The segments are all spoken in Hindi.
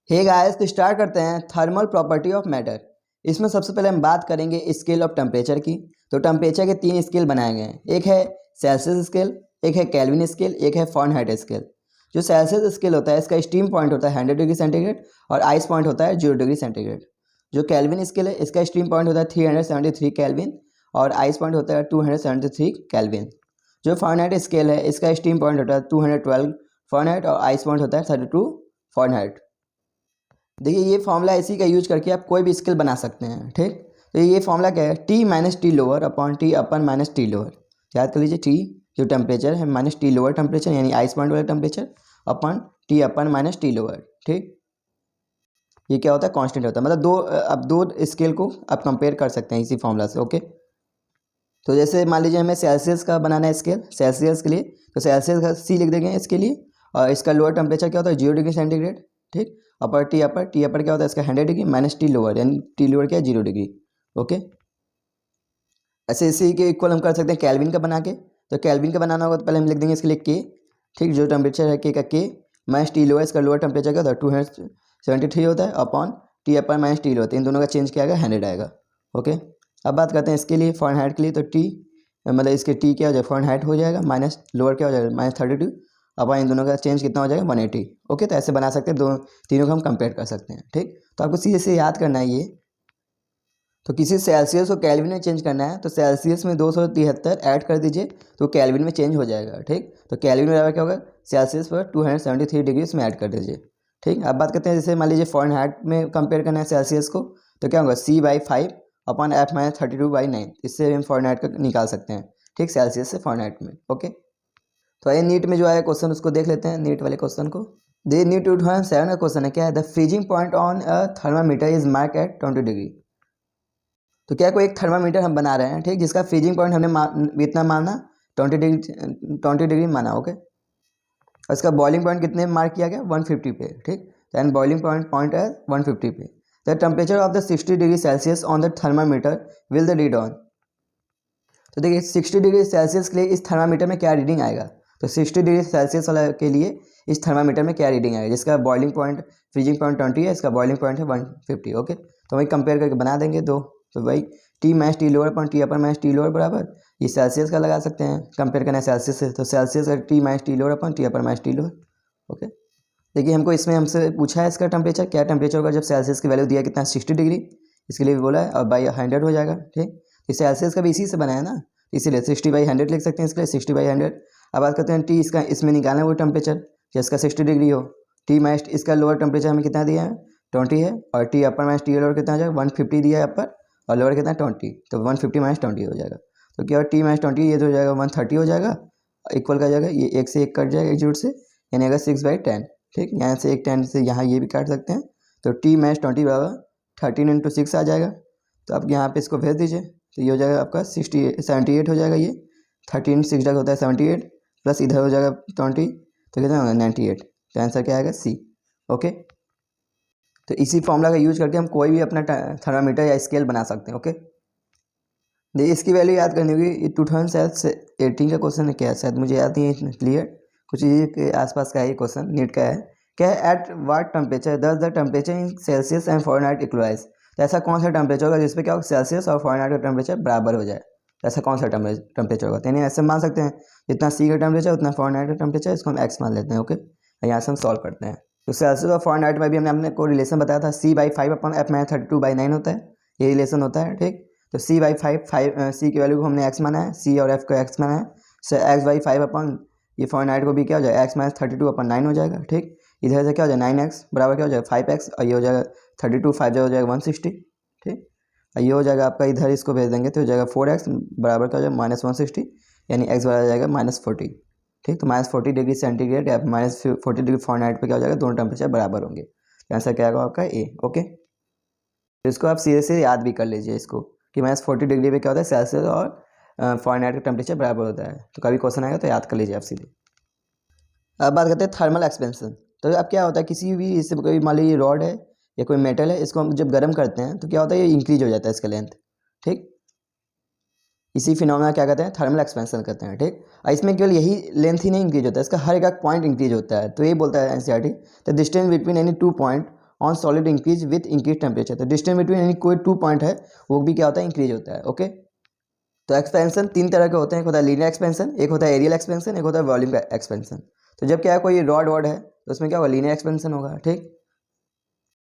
हे गाइस, तो स्टार्ट करते हैं थर्मल प्रॉपर्टी ऑफ मैटर। इसमें सबसे पहले हम बात करेंगे स्केल ऑफ टेम्परेचर की। तो टेम्परेचर के 3 स्केल बनाए गए हैं, एक है सेल्सियस स्केल, एक है केल्विन स्केल, एक है फ़ारेनहाइट स्केल। जो सेल्सियस स्केल होता है इसका स्टीम पॉइंट होता है 100 डिग्री सेंटीग्रेड और आइस पॉइंट होता है 0 डिग्री सेंटीग्रेड। जो केल्विन स्केल है इसका स्टीम पॉइंट होता है 373 केल्विन और आइस पॉइंट होता है 273 केल्विन। जो फ़ारेनहाइट स्केल है इसका स्टीम पॉइंट होता है 212 फ़ारेनहाइट और आइस पॉइंट होता है 32 फ़ारेनहाइट। देखिए ये फॉर्मूला इसी का यूज करके आप कोई भी स्केल बना सकते हैं, ठीक। तो ये फॉर्मूला क्या है, T minus T lower upon T upper minus T lower. याद कर लीजिए, टी जो टेम्परेचर है माइनस टी लोअर टेम्परेचर यानी आइस पॉइंट वाला टेम्परेचर upon T upper minus T lower, ठीक। ये क्या होता है, कांस्टेंट होता है। मतलब अब दो स्केल को आप कंपेयर कर सकते हैं इसी फॉर्मूला से, ओके। तो जैसे मान लीजिए हमें सेल्सियस का बनाना है स्केल, सेल्सियस के लिए तो सेल्सियस का सी लिख देंगे इसके लिए। और इसका लोअर टेम्परेचर क्या होता है 0 डिग्री सेंटीग्रेड, ठीक। अपर टी अपर क्या होता है इसका 100 डिग्री माइनस टी लोअर यानी टी लोअर क्या है 0 डिग्री, ओके। ऐसे इसी के इक्वल हम कर सकते हैं कैल्विन का बना के। तो कैल्विन का बनाना होगा तो पहले हम लिख देंगे इसके लिए के, ठीक। जो टेम्परेचर है के का के माइनस टी लोअर, इसका लोअर टेम्परेचर क्या होता है 273 होता है upon T upper minus T lower. इन दोनों का चेंज क्या आएगा 100 आएगा, ओके। अब बात करते हैं इसके लिए फ़ारेनहाइट के लिए। तो टी मतलब इसके टी क्या हो जाएगा फ़ारेनहाइट हो जाएगा माइनस लोअर क्या हो जाएगा -32 अब इन दोनों का चेंज कितना हो जाएगा 180, ओके। तो ऐसे बना सकते हैं, दो तीनों को हम कंपेयर कर सकते हैं, ठीक। तो आपको सीधे से याद करना है ये। तो किसी सेल्सियस को केल्विन में चेंज करना है तो सेल्सियस में 273 ऐड कर दीजिए तो केल्विन में चेंज हो जाएगा, ठीक। तो केल्विन में क्या होगा सेल्सियस पर 273 डिग्री इसमें ऐड कर दीजिए, ठीक। अब बात करते हैं जैसे मान लीजिए फ़ारेनहाइट में कंपेयर करना है सेल्सियस को, तो क्या होगा C/5 अपॉन F माइनस 32/9। इससे हम फ़ारेनहाइट का निकाल सकते हैं, ठीक, सेल्सियस से फ़ारेनहाइट में, ओके। तो ये नीट में जो आया क्वेश्चन उसको देख लेते हैं, नीट वाले क्वेश्चन को। दे नीट 2007 का क्वेश्चन है, क्या है, the freezing point on a thermometer is mark at 20 degree. तो क्या कोई एक थर्मामीटर हम बना रहे हैं, ठीक, जिसका फ्रीजिंग पॉइंट हमने इतना माना 20 डिग्री माना, ओके। और इसका बॉइलिंग पॉइंट कितने मार्क किया गया 150 पे, ठीक। एंड बॉइलिंग पॉइंट है 150 पे। The temperature of the 60 degree Celsius on the thermometer will the read on. तो देखिए 60 डिग्री सेल्सियस के लिए इस थर्मामीटर में क्या रीडिंग आएगा। तो 60 डिग्री सेल्सियस वाला के लिए इस थर्मामीटर में क्या रीडिंग आएगा, जिसका बॉइलिंग पॉइंट फ्रीजिंग पॉइंट 20 है, इसका बॉइलिंग पॉइंट है 150, ओके। तो वही कंपेयर करके बना देंगे दो। तो वही T minus T lower upon T upper minus T lower बराबर ये सेल्सियस का लगा सकते हैं, कंपेयर करना है सेल्सियस से। तो सेल्सियस का T minus T lower upon T upper minus T lower, okay. देखिए हमको इसमें हमसे पूछा है इसका टेम्परेचर, क्या टेम्परेचर होगा जब सेल्सियस की वैल्यू दिया कितना 60 डिग्री, इसके लिए भी बोला है और बाई 100 हो जाएगा, ठीक। तो सेल्सियस का भी इसी से बना है ना, इसीलिए 60/100 लिख सकते हैं इसके लिए 60/100। अब बात करते हैं टी, इसका इसमें निकालना है वो टेम्परेचर जिसका 60 डिग्री हो। टी माइनस इसका लोअर टेम्परेचर हमें कितना दिया है 20 है, और T upper minus T lower कितना हो जाएगा 150 दिया है अपर, और लोअर कितना 20, तो 150 माइनस 20 हो जाएगा। तो क्या टी माइनस 20 ये तो हो जाएगा 130 हो जाएगा, इक्वल का जाएगा ये एक से एक कट जाएगा एक जूट से, यानी अगर 6/10, ठीक। यहाँ से एक 10 से यहाँ ये भी काट सकते हैं। तो टी माइनस 20 बराबर 13 × 6 आ जाएगा। तो आप यहाँ पे इसको भेज दीजिए तो ये हो जाएगा आपका 78 हो जाएगा। ये 13 6 होता है 78 प्लस इधर हो जाएगा 20, तो कितना होगा 98। तो आंसर क्या आएगा सी, ओके। तो इसी फॉर्मूला का यूज करके हम कोई भी अपना थर्मामीटर या स्केल बना सकते हैं, ओके। देखिए इसकी वैल्यू याद करनी होगी, 2018 का क्वेश्चन है, क्या शायद मुझे याद नहीं है क्लियर, कुछ ये के आसपास का है ये क्वेश्चन, नीट का है। क्या है, at what temperature does the temperature in Celsius and Fahrenheit equalize. तो ऐसा कौन सा टेम्परेचर होगा जिसपे क्या होगा सेल्सियस और फ़ारेनहाइट का टेम्परेचर बराबर हो जाए। तो ऐसा कौन सा टेम्परेचर होगा, यानी ऐसे मान सकते हैं जितना सी का टेम्परेचर उतना फ़ारेनहाइट का टेम्परेचर, इसको हम एक्स मान लेते हैं, ओके। यहाँ से हम सॉल्व करते हैं। तो सेल्सियस और फ़ारेनहाइट में भी हमने अपने को रिलेशन बताया था C/5 अपॉन F माइनस 32/9 होता है, ये रिलेशन होता है, ठीक। तो C/5 सी की वैल्यू को हमने एक्स माना है, सी और एफ को एक्स माना है, सो x/5 अपॉन ये फ़ारेनहाइट को भी क्या हो जाएगा x माइनस 32/9 हो जाएगा, ठीक। इधर से क्या हो जाएगा 9x बराबर क्या हो जाएगा 5x, और ये हो जाएगा 32 5 हो जाएगा 160, ठीक। और ये हो जाएगा आपका, इधर इसको भेज देंगे तो हो जाएगा 4x बराबर क्या हो जाएगा -160, यानी x बराबर जाएगा -40, ठीक। तो -40 डिग्री सेंटीग्रेड या -40 डिग्री फ़ारेनहाइट पे क्या हो जाएगा दोनों टेम्परेचर बराबर होंगे। तो आंसर क्या आएगा आपका ए, ओके। तो इसको आप सीधे से याद भी कर लीजिए इसको कि -40 डिग्री पे क्या होता है सेल्सियस और फ़ारेनहाइट का टेम्परेचर बराबर होता है। तो कभी क्वेश्चन आएगा तो याद कर लीजिए आप सीधे। अब बात करते हैं थर्मल एक्सपेंशन। तो अब क्या होता है, किसी भी इससे कोई मान लीजिए रॉड है या कोई मेटल है, इसको हम जब गर्म करते हैं तो क्या होता है ये इंक्रीज हो जाता है इसका लेंथ, ठीक। इसी फिनोमेना क्या कहते हैं थर्मल एक्सपेंशन कहते हैं, ठीक। और इसमें केवल यही लेंथ ही नहीं इंक्रीज होता है, इसका हर एक पॉइंट इंक्रीज होता है। तो ये बोलता है NCERT the distance between any 2 point on solid increase with increase temperature. तो डिस्टेंस बिटवीन यानी कोई 2 पॉइंट है वो भी क्या होता है, इंक्रीज होता है। ओके, तो एक्सपेंशन 3 तरह के होते हैं, एक होता है लीनियर एक्सपेंशन, एक होता है एरियल एक्सपेंशन, एक होता है वॉल्यूम एक्सपेंशन। तो जब क्या है कोई रॉड वॉड है तो उसमें क्या होगा, लीनियर एक्सपेंशन होगा। ठीक,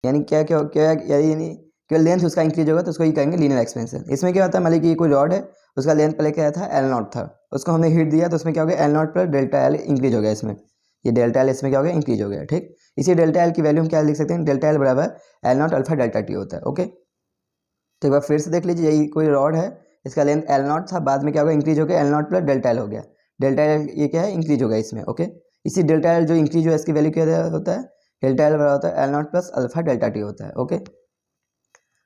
यानी क्या क्या क्या यानी क्या लेंथ उसका इंक्रीज होगा तो उसको ये कहेंगे लीनियर एक्सपेंशन। इसमें क्या होता है, मान लीजिए कि कोई रॉड है, उसका लेंथ पहले क्या था, एल नॉट था, उसको हमने हीट दिया तो उसमें क्या हो गया, L not plus delta L increase हो गया इसमें, ये डेल्टा एल इसमें क्या हो गया, इंक्रीज हो गया। ठीक, इसी डेल्टा एल की वैल्यू हम क्या लिख सकते हैं, डेल्टा एल बराबर L not alpha delta T होता है। ओके, तो एक बार फिर से देख लीजिए, यही कोई रॉड है, इसका लेंथ एल नॉट था, बाद में क्या होगा, इंक्रीज हो गया, L not plus delta L हो गया, डेल्टा एल ये क्या है, इंक्रीज हो गया इसमें। ओके, इसी डेल्टा एल जो इंक्रीज हुआ इसकी वैल्यू क्या होता है, डेल्टा एल बराबर होता है L not plus alpha delta T होता है। ओके,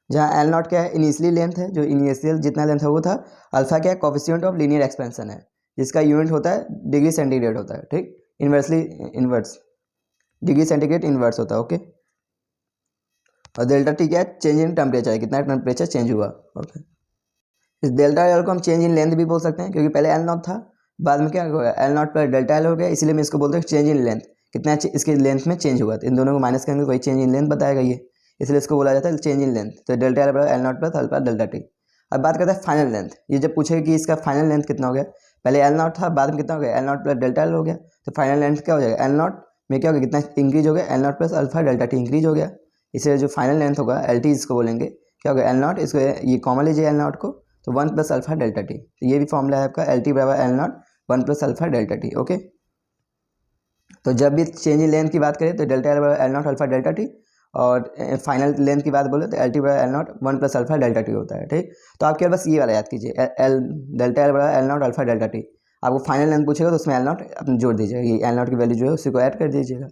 जहाँ एल नॉट क्या है, इनिशियली लेंथ है, जो इनिशियल जितना लेंथ है वो था, अल्फा क्या है, कोफिशिएंट ऑफ लीनियर एक्सपेंशन है, जिसका यूनिट होता है डिग्री सेंटीग्रेड होता है। ठीक, inversely inverse degree centigrade inverse होता है। ओके, और डेल्टा टी क्या है, चेंज इन टेम्परेचर, कितना टेम्परेचर चेंज हुआ। ओके, इस डेल्टा एल को हम चेंज इन लेंथ भी बोल सकते हैं, क्योंकि पहले एल नॉट था, बाद में क्या हो गया, L not plus delta L हो गया, इसलिए मैं इसको बोलते हैं चेंज इन लेंथ, कितना इसके लेंथ में चेंज हुआ। तो इन दोनों को माइनस करेंगे वही चेंज इन लेंथ बताएगा ये, इसलिए इसको बोला जाता है चेंज इन लेंथ। तो डेल्टा एल बराबर L not plus alpha delta T. अब बात करते हैं फाइनल लेंथ। ये जब पूछेगा कि इसका फाइनल लेंथ कितना हो गया, पहले एल नॉट था, बाद में कितना हो गया, L not plus delta L हो गया, तो फाइनल लेंथ क्या हो जाएगा, एल नॉट में क्या हो गया, कितना इंक्रीज हो गया, L not plus alpha delta T increase हो गया, इसलिए जो फाइनल लेंथ होगा एल टी इसको बोलेंगे, क्या हो गया, एल नॉट, इसको ये कॉमन लीजिए एल नॉट को, तो 1 प्लस अल्फा डेल्टा टी। तो ये भी फॉर्मूला है आपका, एल टी बराबर L not 1 plus alpha delta T. Okay, तो जब भी चेंज इन लेंथ की बात करें तो डेल्टा एल बराबर L not alpha delta T, और फाइनल लेंथ की बात बोले तो एल टी बराबर L not 1 plus alpha delta T होता है। ठीक, तो आप केवल बस ये वाला याद कीजिए, एल डेल्टा एल बराबर L not alpha delta T. आपको फाइनल लेंथ पूछेगा तो उसमें एल नॉट अपने जोड़ दीजिएगा, ये एल नॉट की वैल्यू जो है उसी को ऐड कर दीजिएगा।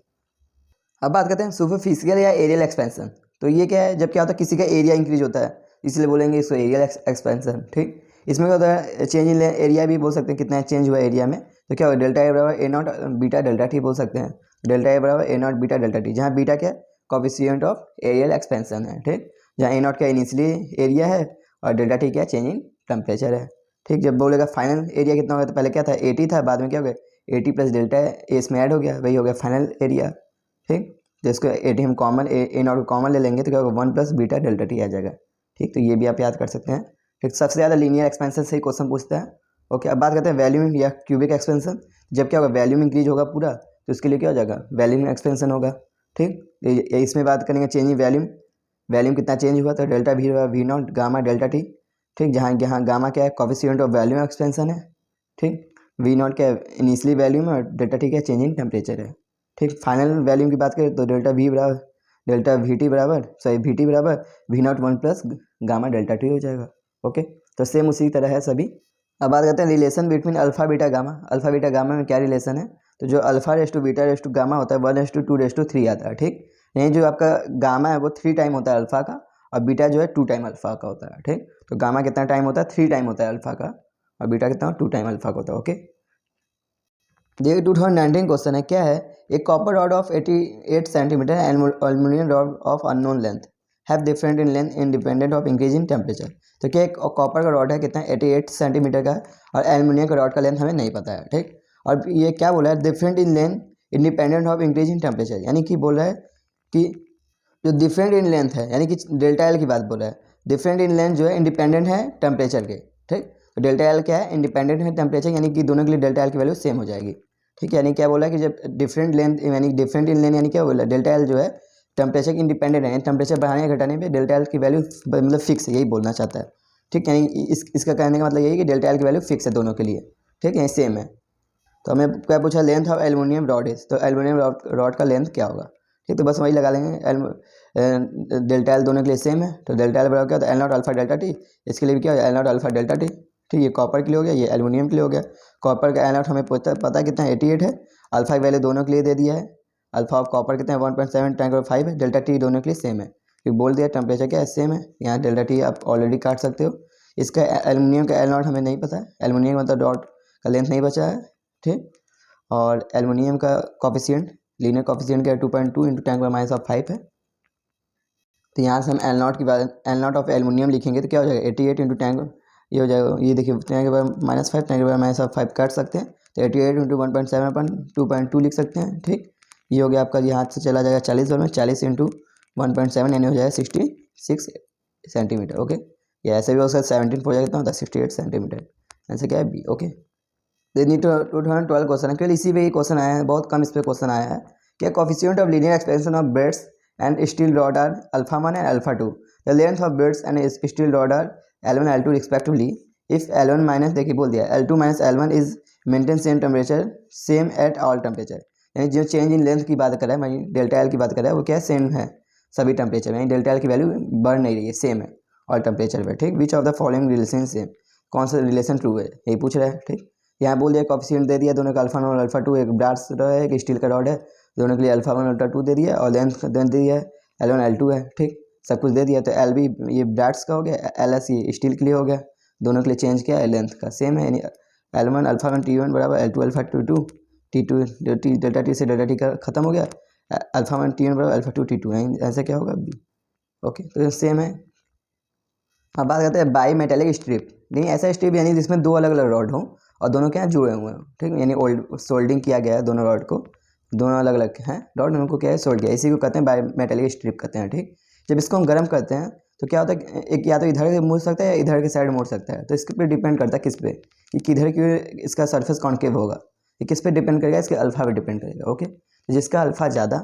अब बात करते हैं सुपरफिशियल या एरियल एक्सपेंशन। तो ये क्या है, जब क्या होता है किसी का एरिया इंक्रीज होता है, इसलिए बोलेंगे इसको एरियल एक्सपेंशन। ठीक, इसमें क्या होता है, चेंज इन एरिया भी बोल सकते हैं, कितना चेंज हुआ एरिया में, तो क्या होगा, डेल्टा ए बराबर ए नॉट बीटा डेल्टा टी बोल सकते हैं, डेल्टा ए बराबर ए नॉट बीटा डेल्टा टी, जहाँ बीटा क्या है, कोफिशिएंट ऑफ एरियल एक्सपेंशन है। ठीक, जहाँ ए नॉट क्या इनिशियली एरिया है और डेल्टा टी क्या चेंज इन टेम्परेचर है। ठीक, जब बोलेगा फाइनल एरिया कितना होगा, तो पहले क्या था 80 था, बाद में क्या हो गया 80 प्लस डेल्टा ए इसमें ऐड हो गया, वही हो गया फाइनल एरिया। ठीक, तो इसको 80 हम कॉमन ए नॉट कॉमन ले लेंगे तो क्या होगा 1 प्लस बीटा डेल्टा टी आ जाएगा। ठीक, तो ये भी आप याद कर सकते हैं। ठीक, सबसे ज़्यादा लीनियर एक्सपेंशन से ही क्वेश्चन पूछता है। ओके, अब बात करते हैं वैल्यूम या क्यूबिक एक्सपेंशन। जब क्या होगा, वैल्यूम इंक्रीज होगा पूरा, तो उसके लिए क्या हो जाएगा, वैल्यूम एक्सपेंशन होगा। ठीक, इसमें बात करेंगे चेंज इन वैल्यूम, वैल्यूम कितना चेंज हुआ, तो delta we not gamma delta T. ठीक, जहाँ यहाँ गामा क्या है, कोफिशिएंट ऑफ वैल्यूम एक्सपेंशन है। ठीक, वी नॉट क्या है इनिशियली वैल्यूम, और डेल्टा टी क्या चेंज इन टेम्परेचर है। ठीक, फाइनल वैल्यूम की बात करें तो डेल्टा वी बराबर डेल्टा वी टी बराबर वी टी बराबर V naught 1 plus gamma delta T हो जाएगा। ओके, तो सेम उसी तरह है सभी। अब बात करते हैं relation between alpha beta gamma. Alpha beta gamma में क्या रिलेशन है, तो जो alpha is to beta is to gamma होता है 1:2:3 आता है। ठीक, यानी जो आपका गामा है वो 3 टाइम होता है अल्फा का, और बीटा जो है 2 टाइम अल्फा का होता है। ठीक, तो गामा कितना टाइम होता है, 3 टाइम होता है अल्फा का, और बीटा कितना 2 टाइम अल्फा का होता है। ओके, देखिए 2019 क्वेश्चन है, क्या है, एक copper rod of 88 centimetre and aluminium rod of unknown length have different in length independent of increase in temperature. तो क्या एक कॉपर का रॉड है कितना 88 सेंटीमीटर का, और एल्यूमिनियम का रॉड का लेंथ हमें नहीं पता है। ठीक, और ये क्या बोला है, different in length independent of increase in temperature, यानी कि बोल रहा है कि जो डिफरेंट इन लेंथ है, यानी कि डेल्टा एल की बात बोल रहा है, डिफरेंट इन लेंथ जो है इंडिपेंडेंट है टेम्परेचर के। ठीक, तो डेल्टा एल क्या है, इंडिपेंडेंट है टेम्परेचर, यानी कि दोनों के लिए डेल्टा एल की वैल्यू सेम हो जाएगी। ठीक है, यानी क्या बोला कि जब डिफरेंट लेंथ यानी डिफरेंट इन लेंथ, यानी क्या बोला, डेल्टा एल जो है टेम्परेचर के इंडिपेंडेंट है, टेम्परेचर बढ़ाने या घटाने पे डेल्टा एल की वैल्यू मतलब फिक्स है, यही बोलना चाहता है। ठीक, यानी इसका कहने का मतलब यही है कि डेल्टा एल की वैल्यू फिक्स है दोनों के लिए। ठीक है, सेम है। तो हमें क्या पूछा, length of aluminium rod is, तो एल्यूमिनियम रॉड का लेंथ क्या होगा। ठीक, तो बस वही लगा लेंगे, डेल्टा एल दोनों के लिए सेम है, तो डेल्टा एल बराबर क्या होता है L not alpha delta T, इसके लिए भी क्या हो L not alpha delta T. ठीक, ये कॉपर के लिए हो गया, ये एल्यूमिनियम के लिए हो गया। कॉपर का एल नॉट हमें पता कितना 88 है, अल्फा की वैल्यू दोनों के लिए दे दिया है, अल्फा ऑफ कॉपर कितना है 1.7 10 5 है, डेल्टा टी दोनों के लिए सेम है, क्योंकि बोल दिया टेम्परेचर क्या है सेम है, यहाँ डेल्टा टी आप ऑलरेडी काट सकते हो। इसका एल्यूमिनियम का एल नॉट हमें नहीं पता है, एल्यूमिनियम मतलब डॉट का लेंथ नहीं बचा है। ठीक, और एल्यूमिनियम का कॉफिशिएंट लीनियर कॉफिशिएंट क्या 2.2 इंटू 10⁻⁵ है। तो यहाँ से हम एल नॉट की बात एल नॉट ऑफ एल्यूमिनियम लिखेंगे तो क्या हो जाएगा 88 इंटू 10, ये हो जाएगा, ये देखिए 10⁻⁵ 10⁻⁵ काट सकते हैं, तो 88 इंटू 1.7 अपन 2.2 लिख सकते हैं। ठीक, ये हो गया आपका, ये हाथ से चला जाएगा 40 बार में, 40 इंटू 1.7 यानी हो जाएगा 66 सेंटीमीटर। ओके, या ऐसे भी हो सकता है 17 हो जाएगा, कितना होता है 68 सेंटीमीटर। ऐसे क्या है बी। ओके, नीट 2012 क्वेश्चन है, केवल इसी पे ये क्वेश्चन आया है, बहुत कम इस पे क्वेश्चन आया है। क्या coefficient of linear expansion of beds and steel rod are alpha 1 and alpha 2, the length of beds and steel rod are L1 L2 respectively if L1 minus, देखिए बोल दिया L2 minus L1 is maintain same temperature same at all temperature, यानी जो चेंज इन लेंथ की बात कर रहा है, यानी डेल्टा एल की बात कर रहा है, वो क्या है सेम है सभी टेम्परेचर में, यानी डेल्टा एल की वैल्यू बढ़ नहीं रही है, सेम है ऑल टेम्परेचर पे। ठीक, विच of the following relation same, कौन सा रिलेशन ट्रू है यही पूछ रहा है। ठीक, यहाँ बोल दिया कोफिशिएंट दे दिया दोनों का अल्फा 1 और अल्फा 2, एक ब्रास है एक स्टील का रॉड है, दोनों के लिए अल्फा 1 अल्फा 2 दे दिया और लेंथ दे दिया है L1 L2 है। ठीक, सब कुछ दे दिया, तो एल भी ये ब्राट्स का हो गया, एल एस ये स्टील के लिए हो गया, दोनों के लिए चेंज किया है, लेंथ का सेम है, यानी L1 अल्फा 1 T1 बराबर L2 alpha 2 T2 delta T से डेल्टा टी का खत्म हो गया, अल्फा 1 T1 बराबर अल्फा 2 T2, ऐसा क्या होगा बी। ओके, तो सेम है। अब बात करते हैं बाई मेटेलिक स्ट्रिप, नहीं ऐसा स्ट्रिप यानी जिसमें दो अलग अलग रॉड हों और दोनों क्या जुड़े हुए हैं। ठीक, यानी ओल्ड सोल्डिंग किया गया है दोनों रॉड को, दोनों अलग अलग हैं रॉड, उनको क्या है सोल्ड किया, इसी को कहते हैं बाई मेटेलिक स्ट्रिप कहते हैं। ठीक, जब इसको हम गर्म करते हैं तो क्या होता है, एक या तो इधर से मुड़ सकता है या इधर के साइड मुड़ सकता है, तो इसके पे डिपेंड करता है किस पे, कि किधर की इसका सरफेस कॉन्केव होगा, ये किस पे डिपेंड करेगा, इसके अल्फा पे डिपेंड करेगा। ओके, तो जिसका अल्फा ज़्यादा,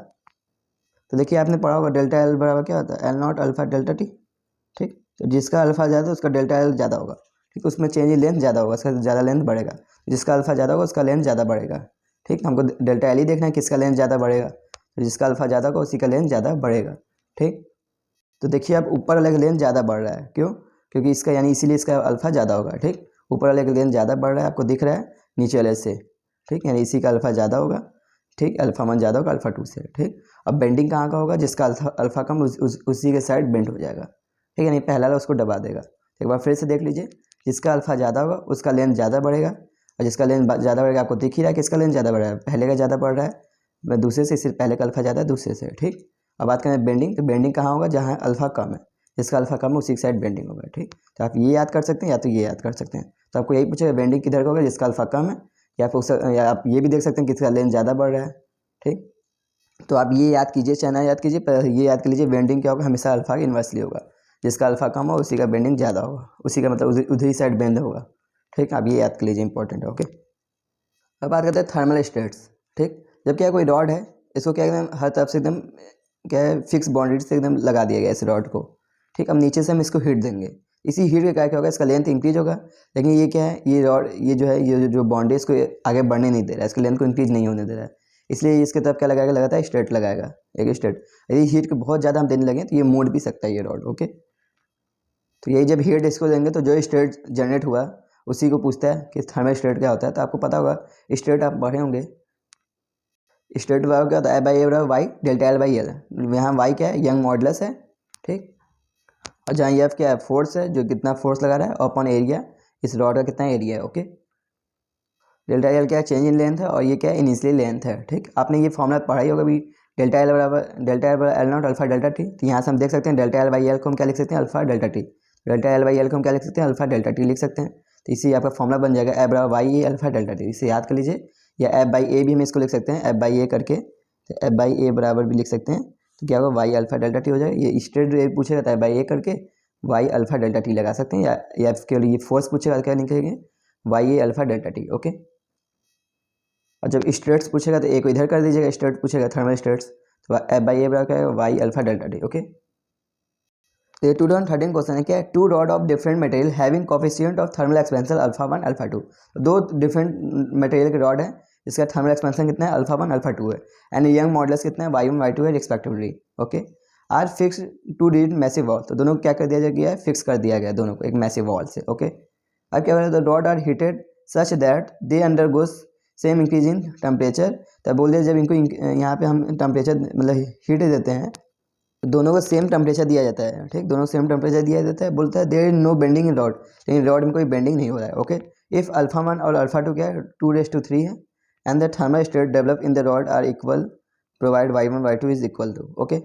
तो देखिए आपने पढ़ा होगा डेल्टा एल बराबर क्या होता है L0 अल्फा डेल्टा टी। ठीक, तो जिसका अल्फा ज़्यादा उसका डेल्टा एल ज़्यादा होगा। ठीक, उसमें चेंज इन लेंथ ज़्यादा होगा, उसका ज़्यादा लेंथ बढ़ेगा, जिसका अल्फा ज़्यादा होगा उसका लेंथ ज़्यादा बढ़ेगा। ठीक, हमको डेल्टा एल ही देखना है किसका लेंथ ज़्यादा बढ़ेगा, तो जिसका अल्फा ज़्यादा होगा उसी का लेंथ ज़्यादा बढ़ेगा। ठीक, तो देखिए अब ऊपर वाले का लेंथ ज़्यादा बढ़ रहा है, क्यों, क्योंकि इसका यानी इसीलिए इसका अल्फा ज़्यादा होगा। ठीक, ऊपर वाले का लेंथ ज़्यादा बढ़ रहा है, आपको दिख रहा है नीचे वाले से। ठीक, यानी इसी का अल्फा ज़्यादा होगा। ठीक, अल्फा 1 ज़्यादा होगा अल्फा 2 से। ठीक, अब बेंडिंग कहाँ का होगा, जिसका अल्फा कम उसी के साइड बेंड हो जाएगा। ठीक है, यानी पहला वाला उसको दबा देगा। एक बार फिर से देख लीजिए, जिसका अल्फा ज़्यादा होगा उसका लेंथ ज़्यादा बढ़ेगा, और जिसका लेंथ ज़्यादा बढ़ेगा आपको दिख ही रहा है किसका लेंथ ज़्यादा बढ़ रहा है, पहले का ज़्यादा बढ़ रहा है, मैं दूसरे से, सिर्फ पहले का अल्फा ज़्यादा है दूसरे से। ठीक, अब बात करें बेंडिंग, तो बेंडिंग कहाँ होगा, जहाँ अल्फा कम है, जिसका अल्फा कम है उसी के साइड बेंडिंग होगा। ठीक, तो आप ये याद कर सकते हैं या तो ये याद कर सकते हैं, तो आपको यही पूछेगा बेंडिंग किधर का होगा, जिसका अल्फा कम है, या आप ये भी देख सकते हैं किसका लेंथ ज़्यादा बढ़ रहा है। ठीक, तो आप ये याद कीजिए, चाहे ना याद कीजिए, पर ये याद कर लीजिए बेंडिंग क्या होगा, हमेशा अल्फा इन्वर्सली होगा, जिसका अल्फा कम हो उसी का बेंडिंग ज़्यादा होगा, उसी का मतलब उधर ही साइड बेंड होगा। ठीक, आप ये याद कर लीजिए, इंपॉर्टेंट है। ओके, अब बात करते हैं थर्मल स्टेट्स। ठीक, जब क्या कोई रॉड है, इसको क्या एकदम हर तरफ से एकदम क्या है फिक्स बाउंड्री से एकदम लगा दिया गया इस रॉड को। ठीक, अब नीचे से हम इसको हीट देंगे, इसी हीट के क्या होगा, इसका लेंथ इंक्रीज होगा, लेकिन ये क्या है, ये रॉड ये जो है ये जो बाउंड्री इसको आगे बढ़ने नहीं दे रहा है, इसके लेंथ को इंक्रीज नहीं होने दे रहा है, इसलिए इसके तरफ क्या लगाएगा, लगाता है स्ट्रेट लगाएगा, एक स्ट्रेट। यदि हीट को बहुत ज़्यादा हम देने लगे तो ये मोड़ भी सकता है ये रॉड। ओके, तो यही जब हीट इसको देंगे तो जो स्ट्रेट जनरेट हुआ उसी को पूछता है कि थर्मल स्ट्रेट क्या होता है, तो आपको पता होगा स्ट्रेट आप पढ़े होंगे, स्ट्रेट वाई क्या होता है, बाई ए बराबर Y delta L by L. यहाँ वाई क्या है, यंग मॉडुलस है। ठीक, और जहाँ एफ क्या है, फोर्स है, जो कितना फोर्स लगा रहा है, अपॉन एरिया, इस रॉड का कितना एरिया है। ओके, डेल्टा एल क्या है, चेंज इन लेंथ है, और ये क्या है, इनिशियल लेंथ है। ठीक, आपने ये फॉर्मूला पढ़ा ही होगा भी, डेल्टा एल बराबर L not alpha delta T. तो यहाँ से हम देख सकते हैं डेल्टा एल बाई एल को हम क्या लिख सकते हैं, alpha delta T, delta L by L को हम क्या लिख सकते हैं, अल्फा डेल्टा टी लिख सकते हैं। तो इसी आपका फॉर्मूला बन जाएगा ए बराबर वाई ए अल्फा डेल्टा टी, इसे याद कर लीजिए, या एफ बाई ए भी हम इसको लिख सकते हैं, एफ बाई ए करके, तो एफ बाई ए बराबर भी लिख सकते हैं, तो क्या होगा वाई अल्फा डेल्टा टी हो जाएगा। ये स्ट्रेट पूछेगा तो एफ बाई ए करके वाई अल्फा डेल्टा टी लगा सकते हैं, या इसके लिए फोर्स पूछेगा क्या लिखेंगे, वाई ए अल्फा डेल्टा टी। ओके, और जब स्ट्रेट्स पूछेगा तो ए को इधर कर दीजिएगा, स्ट्रेट पूछेगा थर्मल स्ट्रेट्स, तो एफ बाई ए बराबर क्या है, Y alpha delta T. Okay, तो ये 2013 क्वेश्चन है, क्या है, two rod of different material having coefficient of thermal expansion alpha 1 alpha 2, दो डिफरेंट मटेरियल के रॉड है, इसका थर्मल एक्सपेंशन कितना है, अल्फा 1 अल्फा 2 है, एंड यंग मॉडुलस कितना है, y1 y2 है respectively. Okay, are fix to did massive wall, तो दोनों को क्या कर दिया गया है, फिक्स कर दिया गया है दोनों को एक मैसिव वॉल से। ओके, अब क्या हो रहा है, the rod are heated such that they undergoes same increase in temperature. तो बोल दिया जब इनको यहाँ पे हम टेम्परेचर मतलब हीट देते हैं तो दोनों को सेम टेम्परेचर दिया जाता है। ठीक, दोनों को सेम टेम्परेचर दिया जाता है, बोलता है there is no bending in rod, लेकिन रॉड में कोई बेंडिंग नहीं हो रहा है। ओके, इफ अल्फा 1 और अल्फा 2 क्या है, 2:3 है, and the thermal state develop in the rod are equal provide y1 y2 is equal to. Okay,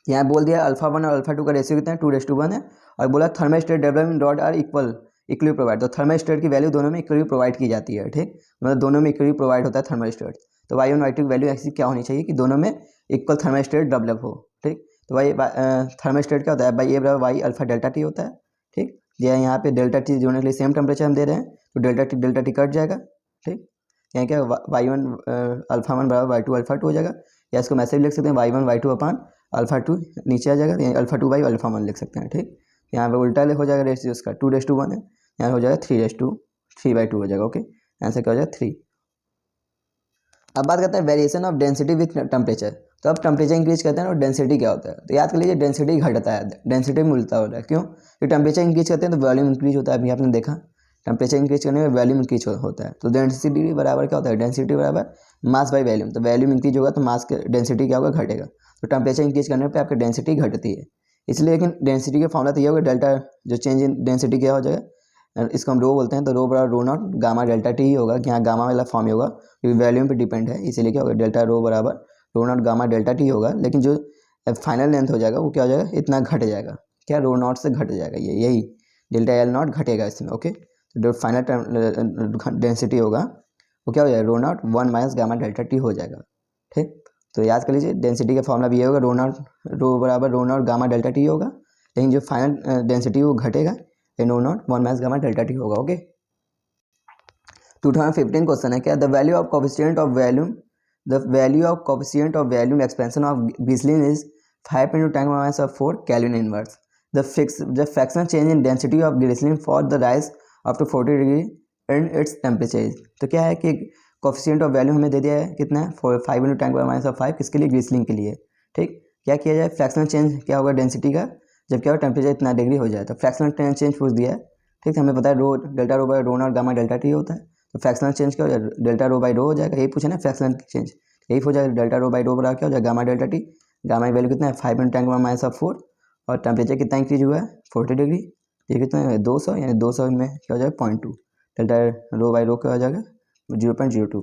यहाँ बोल दिया अल्फा 1 और अल्फा 2 का रेशियो कितना है, 2:1 है, और बोला thermal state develop in rod are equally provide, तो थर्मल स्टेट की वैल्यू दोनों में इक्वली प्रोवाइड की जाती है। ठीक, मतलब दोनों में इक्वली प्रोवाइड होता है थर्मल स्टेट, तो y1 y2 की वैल्यू ऐसी क्या होनी चाहिए कि दोनों में इक्वल थर्मल स्टेट डेवलप हो। ठीक, तो वाई थर्मोस्टेट क्या होता है, बाई ए बराबर वाई अल्फा डेल्टा टी होता है। ठीक, या यहाँ पे डेल्टा टी जोड़ने के लिए सेम टेम्परेचर हम दे रहे हैं, तो डेल्टा टी कट जाएगा। ठीक, यहाँ क्या वाई वन अल्फा वन बराबर वाई टू अल्फा टू हो जाएगा, या इसको मैसेज लिख सकते हैं Y one Y two upon alpha two नीचे आ जाएगा, यानी alpha two by alpha one लिख सकते हैं। ठीक, यहाँ पे उल्टा हो जाएगा रेशियो उसका, 2:1 है, यहाँ हो जाएगा 3:3/2 हो जाएगा। ओके, आंसर क्या हो जाएगा 3। अब बात करते हैं variation of density with temperature. तो अब टेम्परेचर इंक्रीज करते हैं और डेंसिटी क्या होता है, तो याद कर लीजिए डेंसिटी घटता है, डेंसिटी में उल्टा हो रहा है। क्यों, तो टेम्परेचर इंक्रीज करते हैं तो वॉल्यूम इंक्रीज होता है। अभी आपने देखा टेम्परेचर इंक्रीज करने में वॉल्यूम इंक्रीज होता है, तो डेंसिटी बराबर क्या होता है, डेंसिटी बराबर मास बाई वॉल्यूम। तो वॉल्यूम इंक्रीज होगा तो मास का डेंसिटी क्या होगा, घटेगा। तो टेम्परेचर इंक्रीज करने पर आपकी डेंसिटी घटती है, इसलिए। लेकिन डेंसिटी का फॉर्मूला तो ये होगा, डेल्टा जो चेंज इन डेंसिटी क्या हो जाएगा, इसको हम रो बोलते हैं, तो रो बराबर rho naught gamma delta T ही होगा, कि यहाँ गामा वाला फॉर्म ही होगा क्योंकि वॉल्यूम पे डिपेंड है, इसीलिए क्या होगा डेल्टा रो बराबर rho naught gamma delta T होगा। लेकिन जो फाइनल लेंथ हो जाएगा वो क्या हो जाएगा, इतना घट जाएगा, क्या रो नॉट से घट जाएगा, यही डेल्टा एल नॉट घटेगा इसमें। ओके, तो जो फाइनल डेंसिटी होगा वो क्या हो जाएगा, rho naught 1 minus gamma delta T हो जाएगा। ठीक, तो याद कर लीजिए डेंसिटी का फॉर्मूला भी ये होगा, रो बराबर rho naught gamma delta T होगा, लेकिन जो फाइनल डेंसिटी वो घटेगा, rho naught 1 minus gamma delta T होगा। ओके, 2015 क्वेश्चन है क्या, the value of coefficient of volume expansion of glycerin is 5 × 10⁻⁴ kelvin inverse. The fractional change in density of glycerin for the rise up to 40 degree and its temperature. तो क्या है कि कोफिशिएंट ऑफ वैल्यू हमें दे दिया है कितना है, 5 × 10⁻⁵ किसके लिए, ग्लिसरीन के लिए। ठीक, क्या किया जाए, फ्रैक्शनल चेंज क्या होगा डेंसिटी का, जब क्या हो टेम्परेचर इतना डिग्री हो जाए, तो फ्रैक्शनल चेंज पूछ दिया है। ठीक है, हमें पता है rho delta rho by rho naught gamma delta T होता है, तो फ्रैक्शनल चेंज क्या हो जाएगा, डेल्टा रो बाई रो हो जाएगा, यही पूछा ना फ्रैक्शनल चेंज, यही हो जाएगा डेल्टा रो बाई रो बराबर क्या हो जाएगा, गामा डेल्टा टी। गामा की वैल्यू कितना है, 5 × 10⁻⁴, और टेम्परेचर कितना इंक्रीज हुआ है, 40 डिग्री, ये कितना है 200, यानी 200 में क्या हो जाएगा 0.2, डेल्टा रो बाई रो क्या हो जाएगा 0.02,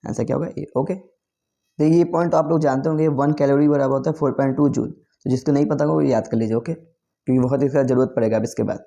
आंसर क्या होगा ए। ओके, तो ये पॉइंट तो आप लोग जानते होंगे, 1 कैलोरी बराबर होता है 4.2 जूल। तो जिसको नहीं पता होगा वो याद कर लीजिए। ओके, क्योंकि बहुत इसका जरूरत पड़ेगा अब इसके बाद।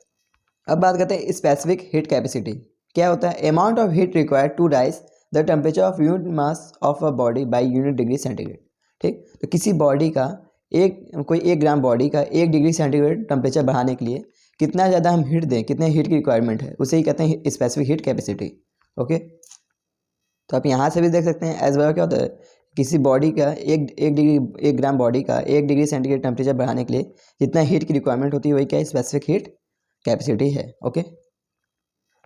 अब बात करते हैं स्पेसिफिक हीट कैपेसिटी। क्या होता है, amount of heat required to raise the temperature of unit mass of a body by unit degree centigrade. ठीक, तो किसी बॉडी का कोई 1 ग्राम बॉडी का 1 डिग्री सेंटीग्रेड टेम्परेचर बढ़ाने के लिए कितना ज़्यादा हम हीट दें, कितने हीट की रिक्वायरमेंट है, उसे ही कहते हैं स्पेसिफिक हीट कैपेसिटी। ओके, तो आप यहाँ से भी देख सकते हैं एज वेल क्या होता है, किसी बॉडी का 1 ग्राम बॉडी का 1 डिग्री सेंटीग्रेड टेम्परेचर बढ़ाने के लिए जितना हीट की रिक्वायरमेंट होती है वही क्या है, स्पेसिफिक हीट कैपेसिटी है। ओके,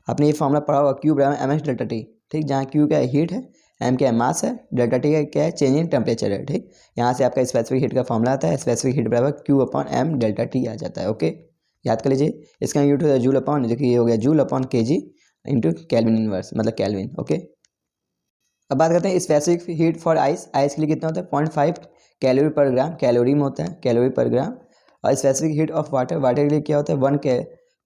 आपने ये फॉर्मूला पढ़ा होगा, क्यू बराबर एम एच डेल्टा टी। ठीक, जहाँ क्यू क्या है हीट है, एम क्या है मास है, डेल्टा टी का क्या है चेंज इन टेम्परेचर है। ठीक, यहाँ से आपका स्पेसिफिक हीट का फॉर्मूला आता है, स्पेसिफिक हीट बराबर Q upon M delta T आ जाता है। ओके, याद कर लीजिए, इसका यूनिट होता है जूल अपॉन, जो कि ये हो गया जूल अपॉन के जी इंटू केल्विन इनवर्स, मतलब केल्विन। ओके, अब बात करते हैं specific heat for ice. Ice के लिए कितना होता है, 0.5 कैलोरी पर ग्राम, कैलोरी में होता है कैलोरी पर ग्राम। और specific heat of water, water के लिए क्या होता है 1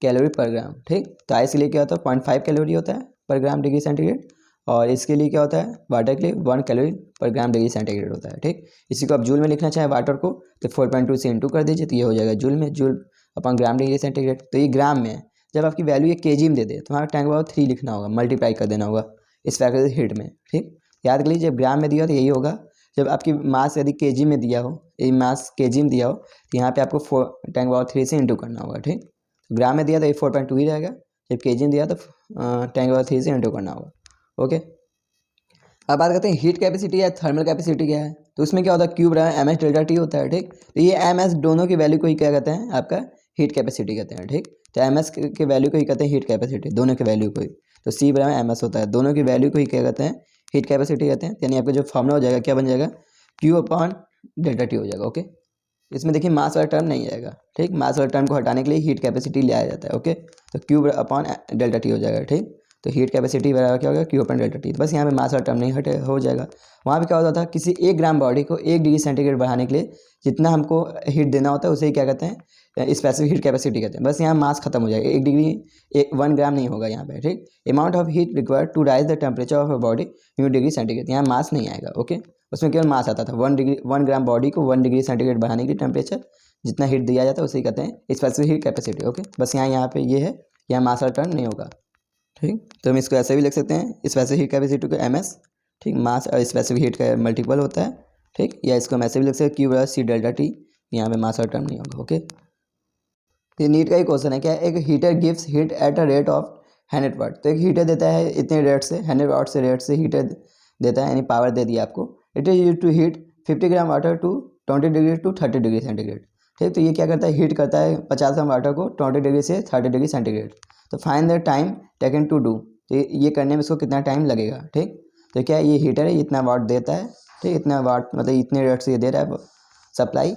कैलोरी पर ग्राम। ठीक, तो आइस के लिए क्या होता है 0.5 कैलोरी होता है पर ग्राम डिग्री सेंटीग्रेड, और इसके लिए क्या होता है वाटर के लिए 1 कैलोरी पर ग्राम डिग्री सेंटीग्रेड होता है। ठीक, इसी को आप जूल में लिखना चाहें वाटर को, तो 4.2 से इंटू कर दीजिए, तो ये हो जाएगा जूल में, जूल अपन ग्राम डिग्री सेंटीग्रेड। तो ये ग्राम में है, जब आपकी वैल्यू ये केजी में दे दे तो हमारा टैंक बराबर 3 लिखना होगा, मल्टीप्लाई कर देना होगा इस स्पेसिफिक हीट में। ठीक, याद कर लीजिए जब ग्राम में दिया तो यही होगा, जब आपकी मास यदि केजी में दिया हो, ये मास केजी में दिया हो, तो यहाँ पे आपको 10 पावर 3 से इंटू करना होगा। ठीक, तो ग्राम में दिया तो ये 4.2 ही रहेगा, जब केजी में दिया तो 10 पावर 3 से इंटू करना होगा। ओके, अब बात करते हैं हीट कैपेसिटी या थर्मल कैपेसिटी क्या है। तो उसमें क्या होता है क्यू बराबर एम एच डेल्टा टी होता है। ठीक, तो ये एम एस दोनों की वैल्यू को ही क्या कहते हैं, आपका हीट कैपेसिटी कहते हैं। ठीक, तो एम एस के वैल्यू को ही कहते हैं हीट कैपेसिटी, दोनों के वैल्यू को ही। तो सी बराबर एम एस होता है, दोनों की वैल्यू को ही क्या कहते हैं, हीट कैपेसिटी कहते हैं। यानी आपका जो फॉर्मूला हो जाएगा क्या बन जाएगा, क्यू अपॉन डेल्टा टी हो जाएगा। ओके, इसमें देखिए मास वाला टर्म नहीं आएगा। ठीक, मास वाला टर्म को हटाने के लिए हीट कैपेसिटी ले आया जाता है। ओके, तो क्यू अपॉन डेल्टा टी हो जाएगा। ठीक, तो हीट कैपेसिटी बराबर क्या होगा, क्यू अपॉन डेल्टा टी। बस यहाँ पे मास वाला टर्म नहीं हटे हो जाएगा। वहाँ पे क्या होता था, किसी 1 ग्राम बॉडी को 1 डिग्री सेंटीग्रेड बढ़ाने के लिए जितना हमको हीट देना होता है उसे ही क्या कहते हैं, स्पेसिफिक हीट कैपेसिटी कहते हैं। बस यहाँ मास खत्म हो जाएगा, 1 डिग्री 1 ग्राम नहीं होगा यहाँ पे। ठीक, amount of heat required to raise the temperature of a body unit degree centigrade, यहाँ मास नहीं आएगा। ओके, उसमें केवल मास आता था, 1 ग्राम बॉडी को 1 डिग्री सेंटीग्रेड बढ़ाने के लिए टेम्परेचर जितना हीट दिया जाता है उसे कहते हैं स्पेसिफिक हीट कैपेसिटी। ओके, बस यहाँ पे ये है, यहाँ मास वाला टर्म नहीं होगा। ठीक, तो हम इसको ऐसे भी लिख सकते हैं स्पेसिफिक हीट कैपेसिटी को एम एस। ठीक, मास और स्पेसिफिक हीट का मल्टीपल होता है। ठीक, या इसको हम ऐसे भी लिख सकते हैं क्यू बराबर सी डेल्टा टी, यहाँ पे मास का टर्म नहीं होगा। ओके, ये नीट का ही क्वेश्चन है। क्या है? एक heater gives heat at a rate of 100 वाट। तो एक हीटर देता है इतने रेट से, 100 वाट से रेट से हीटर देता है, यानी पावर दे दिया आपको। It is use to heat 50 gram water to 20 degree to 30 degree centigrade. ठीक, तो ये क्या करता है? हीट करता है 50 ग्राम वाटर को 20 डिग्री से 30 डिग्री सेंटीग्रेड। तो find the time taken to do. तो ये करने में इसको कितना टाइम लगेगा। ठीक, तो क्या ये हीटर है, इतना वाट देता है। ठीक, इतना वाट मतलब इतने रेट से ये दे रहा है सप्लाई।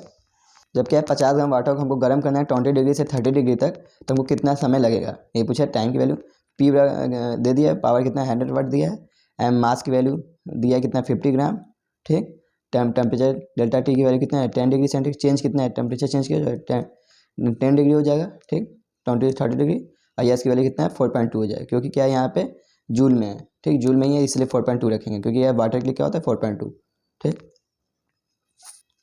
जब क्या है 50 ग्राम वाटर को हमको गर्म करना है 20 डिग्री से 30 डिग्री तक, तो हमको कितना समय लगेगा ये पूछा। टाइम की वैल्यू पी दे दिया है, पावर कितना 100 वाट दिया है, एम मास की वैल्यू दिया है कितना 50 ग्राम। ठीक, टेम्परेचर डेल्टा टी की वैल्यू कितना है 10 डिग्री सेंटीग्रेड। चेंज कितना है, टेम्परेचर चेंज किया 10 डिग्री हो जाएगा। ठीक, 30 डिग्री। और यस की वैल्यू कितना है 4.2 हो जाएगा, क्योंकि क्या है यहाँ पे जूल में है। ठीक, जूल में ही है इसलिए 4.2 रखेंगे, क्योंकि यह वाटर के लिए क्या होता है 4.2। ठीक,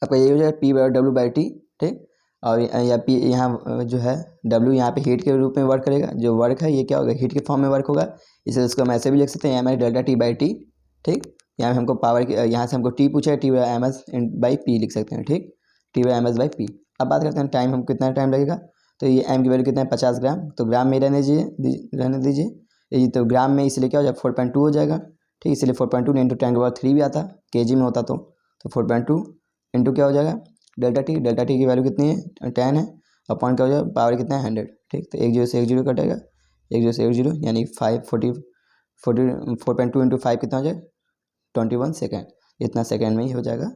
आपका ये हो जाएगा P by W by T. ठीक, और या पी यहाँ जो है डब्ल्यू यहाँ पे हीट के रूप में वर्क करेगा। जो वर्क है ये क्या होगा, हीट के फॉर्म में वर्क होगा, इसलिए उसको हम ऐसे भी लिख सकते हैं M S delta T by T. ठीक, यहाँ पे हमको पावर की, यहाँ से हमको टी पूछा है, T by M S by P लिख सकते हैं। ठीक, T by M S by P. अब बात करते हैं टाइम, हमको कितना टाइम लगेगा। तो ये एम की वैल्यू कितना है 50 ग्राम, तो ग्राम में रहने दीजिए ये, तो ग्राम में इसलिए क्या हो जाएगा 4.2 हो जाएगा। ठीक, इसलिए 4.2 इंटू 10⁻³ भी आता, केजी में होता तो 4.2 इंटू क्या हो जाएगा डेल्टा टी। डेल्टा टी की वैल्यू कितनी है 10 है, अपॉन क्या हो जाएगा पावर कितना है 100। ठीक, तो 1 0 से 1 0 कटेगा, 1 0 से 1 0 यानी 4.2 इंटू 5 कितना हो जाएगा 21 सेकेंड। इतना सेकेंड में ही हो जाएगा,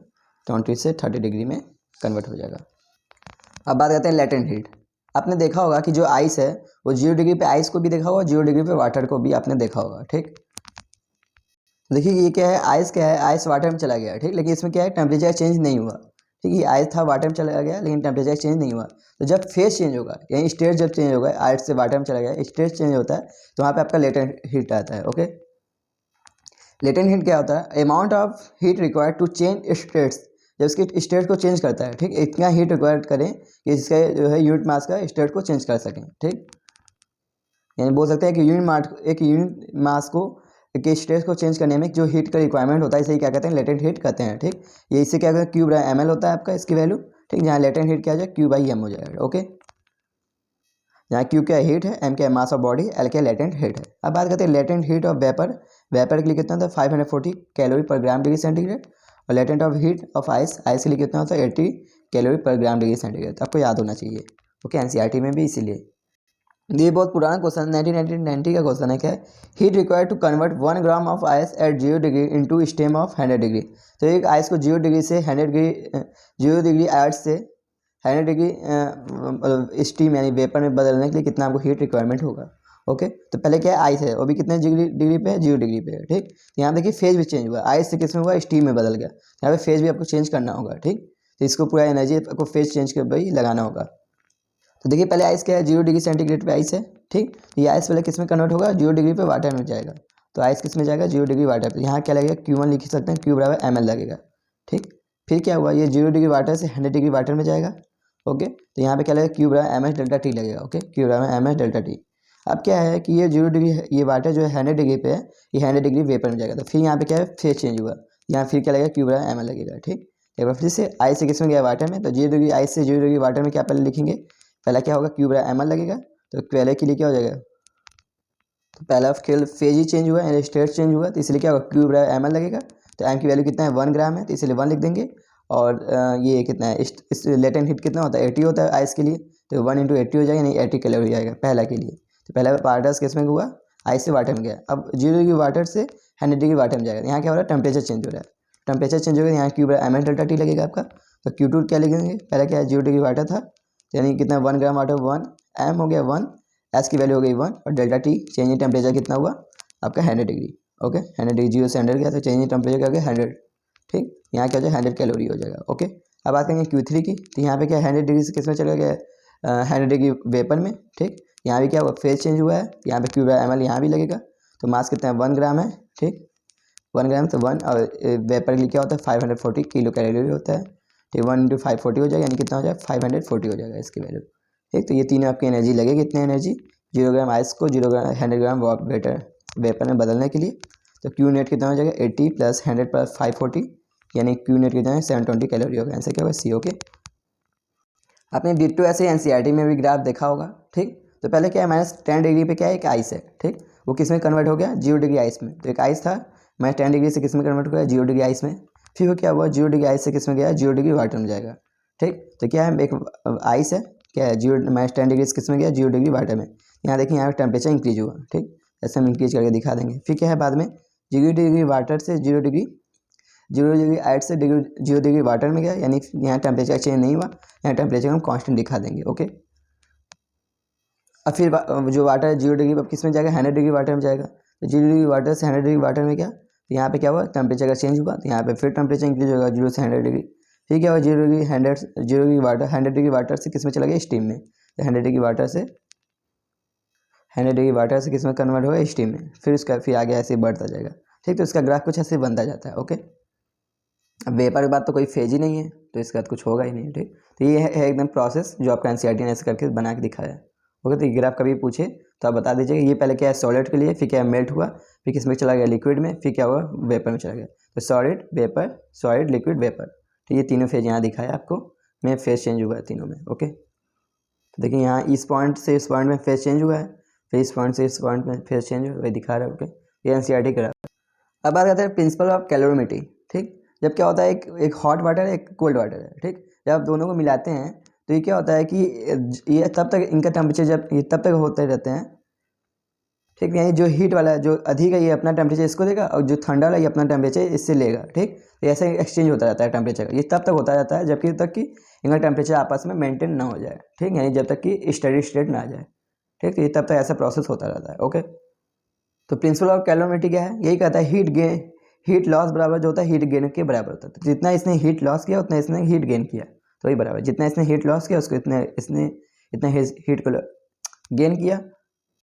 20 से 30 डिग्री में कन्वर्ट हो जाएगा। अब बात करते हैं लेटेंट हीट। आपने देखा होगा कि जो आइस है वो 0 डिग्री पे आइस को भी देखा होगा, 0 डिग्री पे वाटर को भी आपने देखा होगा। ठीक, देखिए ये क्या है, आइस क्या है, आइस वाटर में चला गया। ठीक, लेकिन इसमें क्या है टेम्परेचर चेंज नहीं हुआ। ठीक है, आइस था वाटर में चला गया लेकिन टेम्परेचर चेंज नहीं हुआ। तो जब फेज चेंज होगा यानी स्टेट जब चेंज होगा, आइस से वाटर में चला गया, स्टेट चेंज होता है, तो वहाँ पे आपका लेटेंट हीट आता है। ओके, लेटेंट हीट क्या होता है, amount of heat required to change states. जब इसके स्टेट को चेंज करता है, ठीक, इतना हीट रिक्वायर्ड करें कि इसका जो है यूनिट मास का स्टेट को चेंज कर सकें। ठीक, यानी बोल सकते हैं कि एक यूनिट मास को के स्टेट को चेंज करने में जो हीट का रिक्वायरमेंट होता है इसे क्या कहते हैं, लेटेंट हीट कहते हैं। ठीक, ये इससे क्या कहते हैं, क्यू बाई एम एल होता है आपका इसकी वैल्यू। ठीक, जहाँ लेटेंट हीट क्या हो जाएगा क्यू बाई एम हो जाएगा। ओके, जहाँ क्यू क्या हीट है, एम क्या मास ऑफ बॉडी, एल क्या लेटेंट हीट है। अब बात करते हैं latent heat of vapour. Vapour के लिए कितना होता है 540 कैलोरी पर ग्राम डिग्री सेंटीग्रेड। और latent of heat of ice, ice के लिए कितना होता है 80 कैलोरी पर ग्राम डिग्री सेंटीग्रेड। आपको याद होना चाहिए। ओके, एनसीईआरटी में भी इसीलिए। ये बहुत पुराना क्वेश्चन 1990 का क्वेश्चन है। क्या है, heat required to convert 1 gram of ice at 0 degree into steam of 100 degree. तो एक आइस को 0 डिग्री से 100 डिग्री 0 डिग्री आइस से 100 डिग्री स्टीम यानी वेपर में बदलने के लिए कितना आपको हीट रिक्वायरमेंट होगा। ओके, तो पहले क्या है आइस है वो भी कितने डिग्री पे है 0 डिग्री पे है। ठीक, यहाँ देखिए फेज भी चेंज हुआ, आइस से किस में हुआ स्टीम में बदल गया। यहाँ पे फेज भी आपको चेंज करना होगा। ठीक, तो इसको पूरा एनर्जी आपको फेज चेंज कर भाई लगाना होगा। तो देखिए पहले आइस क्या है 0 डिग्री सेंटीग्रेड पे आइस है। ठीक, तो ये आइस पहले किस में कन्वर्ट होगा 0 डिग्री पे वाटर में जाएगा। तो आइस किस में जाएगा 0 डिग्री वाटर पे। यहाँ क्या लगेगा Q1 लिख सकते हैं, Q बराबर ml लगेगा। ठीक, फिर क्या हुआ ये 0 डिग्री वाटर से 100 डिग्री वाटर में जाएगा। ओके, तो यहाँ पे क्या लगेगा Q बराबर एम एस डेल्टा टी लगेगा। ओके, Q बराबर एम एस डेल्टा टी। अब क्या है कि ये 0 डिग्री ये वाटर जो है 100 डिग्री पे है, ये 100 डिग्री वेपर में जाएगा। तो फिर यहाँ पे क्या है फेज चेंज हुआ, यहाँ फिर क्या लगेगा Q बराबर ml लगेगा। ठीक, एक बार फिर से आइस से किस में गया वाटर में, तो 0 डिग्री आइस से 0 डिग्री वाटर में क्या पहले लिखेंगे, पहला क्या होगा Q बराबर ml लगेगा। तो पहले के लिए क्या हो जाएगा, तो पहला खेल फेज ही चेंज हुआ यानी स्टेट चेंज हुआ, तो इसलिए क्या होगा Q बराबर ml लगेगा। तो m की वैल्यू कितना है 1 ग्राम है, तो इसलिए 1 लिख देंगे। और ये कितना है इस लेटेंट हीट कितना होता है 80 होता है आइस के लिए, तो 1 इंटू 80 हो जाएगा यानी 80 कैलोरी हो जाएगा पहला के लिए। तो पहला वाटर किस में हुआ आइस से वाटर में गया। अब 0 डिग्री वाटर से 100 डिग्री वाटर में जाएगा। यहाँ क्या हो रहा है टेम्परेचर चेंज हो रहा है, टेम्परेचर चेंज हो गया, यहाँ Q बराबर ml डेल्टा टी लगेगा आपका। तो Q2 क्या लिखेंगे, पहले क्या है 0 डिग्री वाटर था यानी कितना 1 ग्राम वाटर 1 m हो गया 1, एस की वैल्यू हो गई 1 और delta T change in temperature कितना हुआ आपका 100 डिग्री। ओके, 100 डिग्री 0 से 100 गया तो चेंज इन टेम्परेचर क्या हो गया 100। ठीक, यहाँ क्या हो जाए 100 कैलोरी हो जाएगा। ओके, अब बात करेंगे Q3 की। तो यहाँ पे क्या 100 डिग्री से किस में चला गया 100 डिग्री वेपर में। ठीक, यहाँ भी क्या हुआ फेज चेंज हुआ है, यहाँ पे Q बराबर ml यहाँ भी लगेगा। तो मास कितना है 1 ग्राम है। ठीक, 1 ग्राम तो 1 और वेपर के लिए क्या होता है 540 किलो कैलोरी होता है। ठीक, 1 इंटू 540 हो जाएगा यानी कितना हो जाएगा 540 हो जाएगा इसकी वैल्यू। ठीक, तो ये तीनों आपकी एनर्जी लगेगी, कितनी एनर्जी 0 ग्राम आइस को 100 ग्राम वेपर में बदलने के लिए। तो Q नेट कितना हो जाएगा 80 प्लस 100 प्लस 540 यानी Q नेट कितना है 720 कैलोरी होगा। आंसर क्या होगा सी। ओके। आपने डिट्टो ऐसे एनसीईआरटी में भी ग्राफ देखा होगा, ठीक। तो पहले क्या है, -10 डिग्री पे क्या है, एक आइस है, ठीक। वो किस में कन्वर्ट हो गया, 0 डिग्री आइस में। तो एक आइस था, -10 डिग्री से किस में कन्वर्ट हो गया, 0 डिग्री आइस में। फिर वो क्या हुआ, 0 डिग्री आइस से किस में गया, 0 डिग्री वाटर में जाएगा, ठीक। तो क्या है, एक आइस है, क्या है, 10 डिग्री से किस में गया, 0 डिग्री वाटर में। यहाँ देखिए, यहाँ टेम्परेचर इंक्रीज हुआ, ठीक। ऐसे हम इंक्रीज करके दिखा देंगे। फिर क्या है, बाद में 0 डिग्री वाटर से 0 डिग्री आइस से 0 डिग्री वाटर में गया, यानी यहाँ टेम्परेचर चेंज नहीं हुआ, यहाँ टेम्परेचर हम कांस्टेंट दिखा देंगे, ओके। अब फिर जो वाटर है 0 डिग्री, अब किस में जाएगा, 100 डिग्री वाटर में जाएगा। तो 0 डिग्री वाटर से 100 डिग्री वाटर में क्या, तो यहाँ पे क्या हुआ, टेम्परेचर का चेंज हुआ, तो यहाँ पे फिर टेम्परेचर इंक्रीज होगा 0 से 100 डिग्री। फिर क्या हुआ, 0 डिग्री वाटर 100 डिग्री वाटर से किस में चला गया, स्टीम में। तो 100 डिग्री वाटर से किस में कन्वर्ट होगा, स्टीम में। फिर उसका फिर आगे ऐसे ही बढ़ता जाएगा, ठीक। तो इसका ग्राफ कुछ ऐसे बनता जाता है, ओके। अब वेपर के बाद तो कोई फेज ही नहीं है, तो इसके बाद कुछ होगा ही नहीं, ठीक। तो ये है एकदम प्रोसेस जो आपका एनसीईआरटी ने ऐसे करके बना के दिखाया है, ओके। तो ये ग्राफ कभी पूछे तो आप बता दीजिएगा। ये पहले क्या है, सॉलिड के लिए, फिर क्या मेल्ट हुआ, फिर किस में चला गया, लिक्विड में, फिर क्या हुआ, वेपर में चला गया। तो solid, vapour, solid, liquid, vapour, तो ये तीनों फेज यहाँ दिखाया आपको, में फेज चेंज हुआ है तीनों में, ओके। तो देखिए यहाँ इस पॉइंट से इस पॉइंट में फेज चेंज हुआ है, फिर इस पॉइंट से इस पॉइंट में फेज चेंज हुआ है, वही दिखा रहा है, ओके। ये एनसीईआरटी ग्राफ। अब बात करते हैं प्रिंसिपल ऑफ कैलोरीमेट्री, ठीक। जब क्या होता है, एक हॉट वाटर है, एक कोल्ड वाटर है, ठीक। जब आप दोनों को मिलाते हैं तो ये क्या होता है कि ये तब तक इनका टेम्परेचर जब ये तब तक होते रहते हैं, ठीक। यानी जो हीट वाला है, जो अधिक है, ये अपना टेम्परेचर इसको देगा, और जो ठंडा वाला ये अपना टेम्परेचर इससे लेगा, ठीक। तो ऐसे एक्सचेंज होता रहता है टेम्परेचर का। ये तब तक होता रहता है जबकि तक कि इनका टेम्परेचर आपस में मेंटेन ना हो जाए, ठीक। यानी जब तक कि स्टेडी स्टेट ना आ जाए, ठीक। तो ये तब तक ऐसा प्रोसेस होता रहता है, ओके। तो प्रिंसिपल ऑफ कैलोरीमेट्री क्या है, यही कहता है हीट लॉस बराबर जो होता है हीट गेन के बराबर होता है। तो जितना इसने हीट लॉस किया उतना इसने हीट गेन किया, तो वही बराबर, जितना इसने हीट लॉस किया उसको इसने इतना हीट को गेन किया।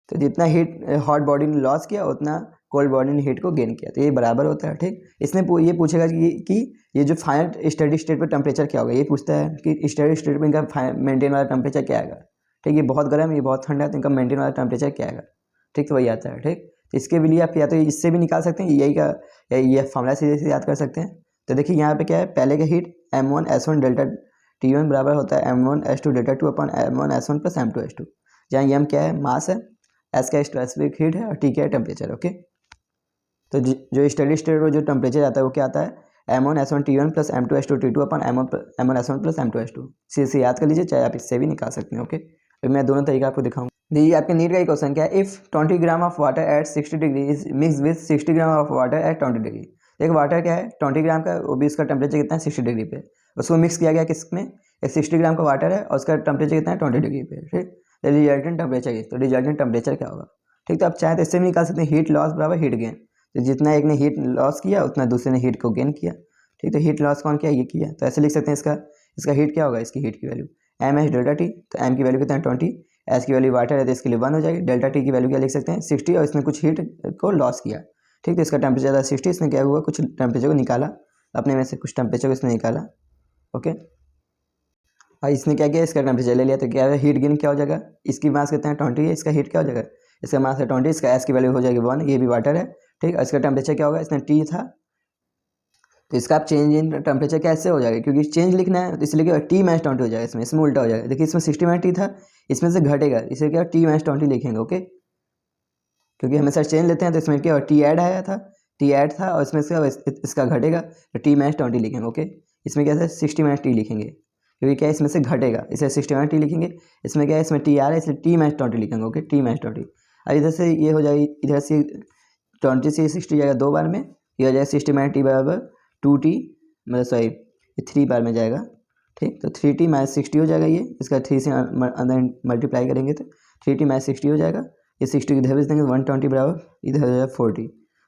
तो जितना हीट हॉट बॉडी ने लॉस किया उतना कोल्ड बॉडी ने हीट को गेन किया, तो ये बराबर होता है, ठीक। इसने ये पूछेगा कि ये जो फाइनल स्टेडी स्टेट पर टेम्परेचर क्या होगा, ये पूछता है कि स्टेडी स्टेट में इनका मेंटेन वाला टेम्परेचर क्या आएगा, ठीक। ये बहुत गर्म है, ये बहुत ठंडा है, तो इनका मेंटेन वाला टेम्परेचर क्या आएगा, ठीक। तो वही आता है, ठीक। तो इसके लिए आप या तो इससे भी निकाल सकते हैं, यही का या ये फॉर्मूला से याद कर सकते हैं। तो देखिए यहाँ पे क्या है, पहले का हीट m1s1 डेल्टा T1 बराबर होता है m1s2 डेल्टा 2 अपन m1s1 प्लस m2s2, जहाँ m क्या है, मास है, s का स्पेसिफिक हीट है, और T क्या है, टेम्परेचर, ओके। तो जो स्टेडी स्टेट में जो टेम्परेचर आता है वो क्या आता है, m1s1 T1 plus m2s2 T2 अपन m1s1 प्लस m2s2। से याद कर लीजिए, चाहे आप इससे भी निकाल सकते हैं, ओके। तो मैं दोनों तरीका आपको दिखाऊंगा। देखिए आपके नीट का एक क्वेश्चन क्या है, if 20 gram of water at 60 degree is mix with 60 gram of water at 20 degree. एक वाटर क्या है 20 ग्राम का, वो भी उसका टेम्परेचर कितना है 60 डिग्री पे, उसको मिक्स किया गया किस में, एक 60 ग्राम का वाटर है और उसका टेम्परेचर कितना है 20 डिग्री पे, ठीक। रिजल्टेंट टेम्परेचर, तो रिजल्टेंट टेम्परेचर क्या होगा, ठीक। तो आप चाहे तो इससे भी निकाल सकते हैं, हीट लॉस बराबर हीट गेन। तो जितना एक ने हीट लॉस किया उतना दूसरे ने हीट को गेन किया, ठीक। तो हीट लॉस कौन किया, ये किया, तो ऐसे लिख सकते हैं इसका हीट क्या होगा, इसकी हीट की value m h delta T. तो m की वैल्यू कितना है 20, एस की वैल्यू वाटर है तो इसके लिए 1 हो जाएगी, डेल्टा टी की वैल्यू क्या लिख सकते हैं 60, और इसने कुछ हीट को लॉस किया, ठीक। तो इसका टेम्परेचर था 60, इसने क्या हुआ कुछ टेम्परेचर को निकाला, अपने में से कुछ टेम्परेचर को इसने निकाला, ओके। और इसने क्या किया, इसका टेम्परेचर ले लिया, तो क्या है हीट गेन क्या हो जाएगा, इसकी मास कितना है 20 है, इसका हीट क्या हो जाएगा, इसका मास है 20, इसका एस की वैल्यू हो जाएगी 1, ये भी वाटर है, ठीक। और इसका टेम्परेचर क्या होगा, इसमें टी था, तो इसका आप चेंज इन टेम्परेचर कैसे हो जाएगा, क्योंकि चेंज लिखना है तो इसलिए क्या टी माइनस 20 हो जाएगा, इसमें उल्टा हो जाएगा। देखिए इसमें 60 माइनस टी था, इसमें से घटेगा, इसलिए क्या टी माइनस 20 लिखेंगे, ओके। क्योंकि हमेशा चेंज लेते हैं तो इसमें क्या टी ऐड आया था, टी ऐड था, और इसमें से इसका घटेगा तो टी माइनस 20 लिखेंगे, ओके। इसमें क्या है 60 माइनस टी लिखेंगे, क्योंकि क्या इसमें से घटेगा, इसे 60 माइनस टी लिखेंगे। इसमें क्या है, इसमें टी आ रहा है इसलिए टी माइनस 20 लिखेंगे, ओके, टी माइनस 20। और इधर से ये हो जाएगी, इधर से 20 से 60 जाएगा 2 बार में, ये हो जाएगा 60 माइनस टी बराबर 2t, मतलब सॉरी 3 बार में जाएगा, ठीक। तो 3t माइनस 60 हो जाएगा, ये इसका 3 से अंदर मल्टीप्लाई करेंगे तो 3t माइनस 60 हो जाएगा, ये 60 इधर भेज देंगे 120 बराबर इधर हो जाएगा 40,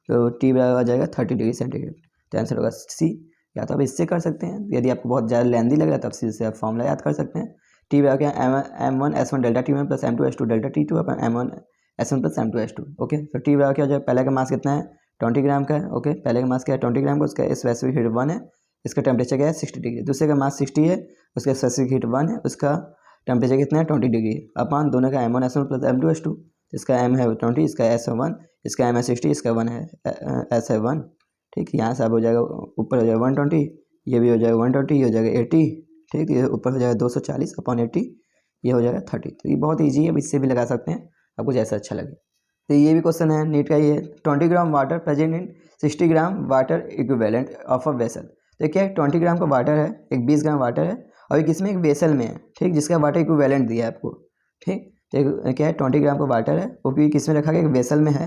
तो t बराबर आ जाएगा 30 डिग्री सेंटीग्रेड। तो आंसर होगा सी। या तो आप इससे कर सकते हैं, यदि आपको बहुत ज़्यादा लेंदी लग रहा है तब से आप फॉर्मूला याद कर सकते हैं। टी बराबर क्या है m1s1 delta T1 plus m2s2 delta T2 अपन m1s1 प्लस m2s2, ओके। तो टी बराबर क्या हो जाएगा, पहले का मास कितना है 20 ग्राम का है, ओके। पहले का मास क्या है 20 ग्राम का, उसका स्पेसिफिक हीट 1 है, इसका टेम्परेचर क्या है 60 डिग्री। दूसरे का मास 60 है, उसका स्पेसिफिक हीट 1 है, उसका टेम्परेचर कितना है 20 डिग्री। अपन दोनों का m1s1 प्लस m2s2, इसका m है 20, इसका s है 1, इसका m है 60, इसका 1 है s है 1, ठीक। यहाँ से अब हो जाएगा ऊपर हो जाएगा 120, ये भी हो जाएगा 120, ये हो जाएगा 80, ठीक, ये ऊपर हो जाएगा 240 अपॉन 80, ये हो जाएगा 30। तो ये बहुत ईजी है, अब इससे भी लगा सकते हैं, आपको जैसा अच्छा लगे। तो ये भी क्वेश्चन है नीट का, ये 20 gram water present in 60 gram water equivalent of a vessel. तो क्या है, 20 ग्राम का वाटर है, एक 20 ग्राम वाटर है, और एक इसमें एक वेसल में है, ठीक, जिसका वाटर इक्विवेलेंट दिया है आपको, ठीक। तो क्या है, 20 ग्राम का वाटर है, वो भी किस में रखा गया, एक वेसल में है,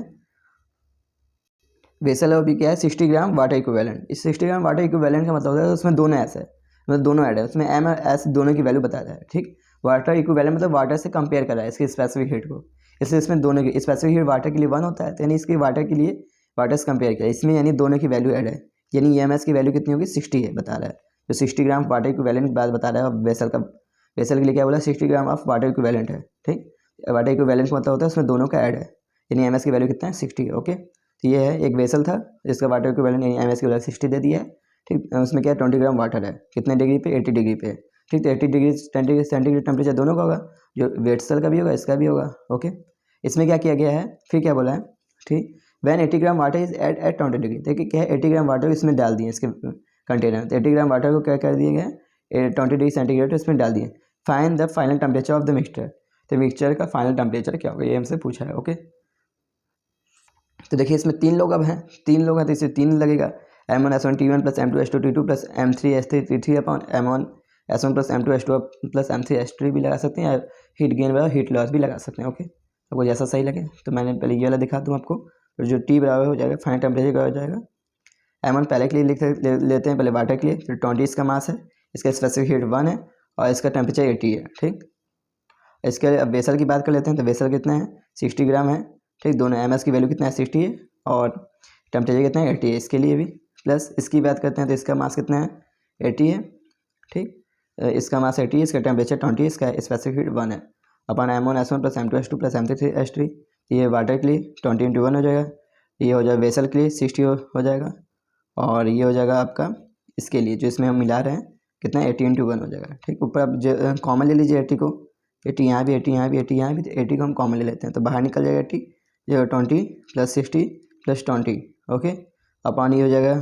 वेसल है, वो भी क्या है 60 ग्राम वाटर इक्विवेलेंट। इस 60 ग्राम वाटर इक्विवेलेंट का मतलब होता है उसमें दोनों एस है, मतलब दोनों ऐड है, उसमें एम और एस दोनों की वैल्यू बताया है, ठीक। वाटर इक्विवेलेंट मतलब वाटर से कंपेयर कर रहा है इसके स्पेसिफिक हीट को, इसलिए इसमें दोनों की स्पेसिफिक हीट वाटर के लिए 1 होता है, तो यानी इसके वाटर के लिए वाटर से कंपेयर किया, इसमें यानी दोनों की वैल्यू ऐड है, यानी ई एम एस की वैल्यू कितनी होगी 60 है बता रहा है। तो 60 ग्राम वाटर इक्विवेलेंट की बात बता रहा है, वेसल का, वेसल के लिए क्या बोला 60 ग्राम ऑफ वाटर इक्विवेलेंट है, ठीक। वाटर इक्विवेलेंट का मतलब होता है उसमें दोनों का ऐड है, यानी एम एस की वैल्यू कितना है 60 है, ओके। तो ये है एक वेसल था जिसका वाटर इक्विवेलेंट यानी एम एस की वैल्यू 60 दे दिया है, ठीक। उसमें क्या है 20 ग्राम वाटर है, कितने डिग्री पे 80 डिग्री पे, ठीक। तो 80 डिग्री सेंटीग्रेड टेम्परेचर दोनों का होगा, जो वेट सेल का भी होगा इसका भी होगा, ओके। इसमें क्या किया गया है, फिर क्या बोला है, ठीक, when 80 gram water is at 20 degree. देखिए क्या है 80 ग्राम वाटर इसमें डाल दिए इसके कंटेनर, तो 80 ग्राम वाटर को क्या कर दिया गया 20 डिग्री सेंटीग्रेड इसमें डाल दिए। Find the final temperature of the mixture, तो मिक्सचर का फाइनल टेम्परेचर क्या होगा ये हमसे पूछा है, ओके। तो देखिए इसमें 3 लोग अब हैं, 3 लोग हैं तो इससे 3 लगेगा, M1S1 T1 plus M2S2 T2 plus M3S3 T3 upon M1S1 plus M2S2 plus M3S3 भी लगा सकते हैं, या हीट गेन बराबर हीट लॉस भी लगा सकते हैं, ओके। आपको जैसा सही लगे। तो मैंने पहले ये वाला दिखा दूँ आपको, तो जो T बराबर हो जाएगा फाइनल टेम्परेचर का हो जाएगा M1 पहले के लिए लेते हैं, पहले वाटर के लिए, तो 20 इसका मास है, इसका स्पेसिफिक हीट 1 है और इसका टेम्परेचर 80 है, ठीक। इसके अब वेसल की बात कर लेते हैं, तो वेसल कितना है 60 ग्राम है, ठीक। दोनों एम एस की वैल्यू कितना है 60 है, और टेम्परेचर कितना है 80 है इसके लिए भी, प्लस इसकी बात करते हैं तो इसका मास कितना है 80 है, ठीक। इसका मास 80 है, इसका टेम्परेचर 20 है, इसका स्पेसिफिक हीट 1 है, अपन M1S1 plus M2S2 plus M3S3, ये वाटर के लिए 20 × 1 हो जाएगा, ये हो जाएगा वेसल के लिए 60 हो जाएगा, और ये हो जाएगा आपका इसके लिए जो इसमें हम मिला रहे हैं कितना 80 × 1 हो जाएगा, ठीक। ऊपर आप कॉमन ले लीजिए 80 को, 80 यहाँ भी 80 यहाँ भी 80 यहाँ भी, तो 80 को हम कॉमन ले लेते हैं तो बाहर निकल जाएगा 80, ये 20 प्लस 60 प्लस 20, ओके। अपॉन ये हो जाएगा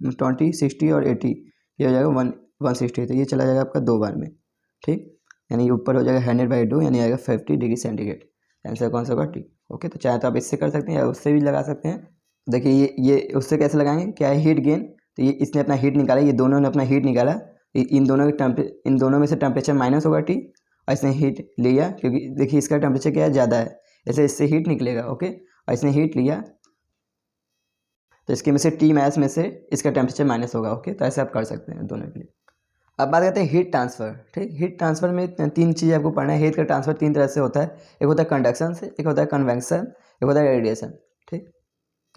20 60 और 80, ये हो जाएगा 160, तो ये चला जाएगा आपका 2 बार में, ठीक। यानी ऊपर हो जाएगा 100/2 यानी आएगा 50 डिग्री सेंटीग्रेड, आंसर कौन सा होगा टी, ओके। तो चाहे तो आप इससे कर सकते हैं या उससे भी लगा सकते हैं। देखिए ये उससे कैसे लगाएंगे, क्या है हीट गेन, तो ये इसने अपना हीट निकाला, ये दोनों ने अपना हीट निकाला, इन दोनों में से टेम्परेचर माइनस होगा टी, और इसने हीट लिया क्योंकि देखिए इसका टेम्परेचर क्या है ज़्यादा है, ऐसे इससे हीट निकलेगा, ओके। और इसने हीट लिया तो इसके में से टी मैस में से इसका टेम्परेचर माइनस होगा, ओके। तो ऐसे आप कर सकते हैं दोनों के लिए। अब बात करते हैं हीट ट्रांसफ़र, ठीक। हीट ट्रांसफ़र में 3 चीज़ें आपको पढ़ना है। हीट का ट्रांसफ़र 3 तरह से होता है, एक होता है कंडक्शन से, एक होता है कन्वेक्शन, एक होता है रेडिएशन, ठीक।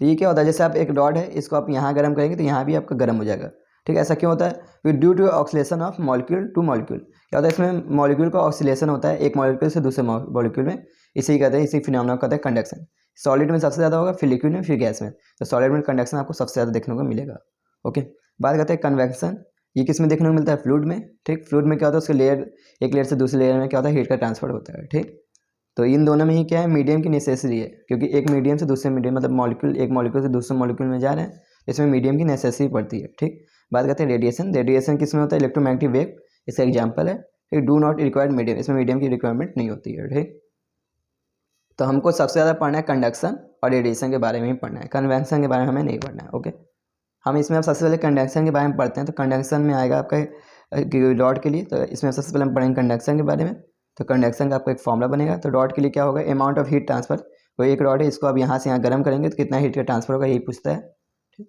तो ये क्या होता है, जैसे आप एक रॉड है इसको आप यहाँ गर्म करेंगे तो यहाँ भी आपका गर्म हो जाएगा, ठीक। ऐसा क्यों होता है, due to oscillation of molecule to molecule. क्या होता है इसमें मॉलिक्यूल का ऑक्सीलेशन होता है एक मॉलिक्यूल से दूसरे मॉलिक्यूल में, इसी कहते हैं, इसी फिनोमेना को कहते हैं कंडक्शन। सॉलिड में सबसे ज़्यादा होगा, फिर लिक्विड में, फिर गैस में। तो सॉलिड में कंडक्शन आपको सबसे ज़्यादा देखने को मिलेगा, ओके। बात करते हैं कन्वेक्शन, ये किस में देखने को मिलता है, फ्लूइड में, ठीक। फ्लूइड में क्या होता है उसके लेयर, एक लेयर से दूसरे लेयर में क्या होता है हीट का ट्रांसफर होता है, ठीक। तो इन दोनों में ही क्या है मीडियम की नेसेसरी है, क्योंकि एक मीडियम से दूसरे मीडियम मतलब मॉलिक्यूल, एक मॉलिक्यूल से दूसरे मॉलिक्यूल में जा रहे हैं, इसमें मीडियम की नेसेसरी पड़ती है, ठीक। बात करते हैं रेडिएशन, रेडिएशन किस में होता है, इलेक्ट्रोमैग्नेटिक वेव, इसका एग्जाम्पल है, ठीक। डू नॉट रिक्वायर्ड मीडियम, इसमें मीडियम की रिक्वायरमेंट नहीं होती है, ठीक। तो हमको सबसे ज़्यादा पढ़ना है कंडक्शन और रेडिएशन के बारे में ही पढ़ना है, कन्वेक्शन के बारे में हमें नहीं पढ़ना है, ओके। हम इसमें अब सबसे पहले कंडक्शन के बारे में पढ़ते हैं। तो कंडक्शन में आएगा आपका रॉड के लिए, तो इसमें सबसे पहले हम पढ़ेंगे कंडक्शन के बारे में। तो कंडक्शन का आपका एक फॉर्मूला बनेगा। तो रॉड के लिए क्या होगा, अमाउंट ऑफ हीट ट्रांसफर, वो एक रॉड है इसको अब यहाँ से यहाँ गर्म करेंगे तो कितना हीट का ट्रांसफर होगा यही पूछता है, ठीक।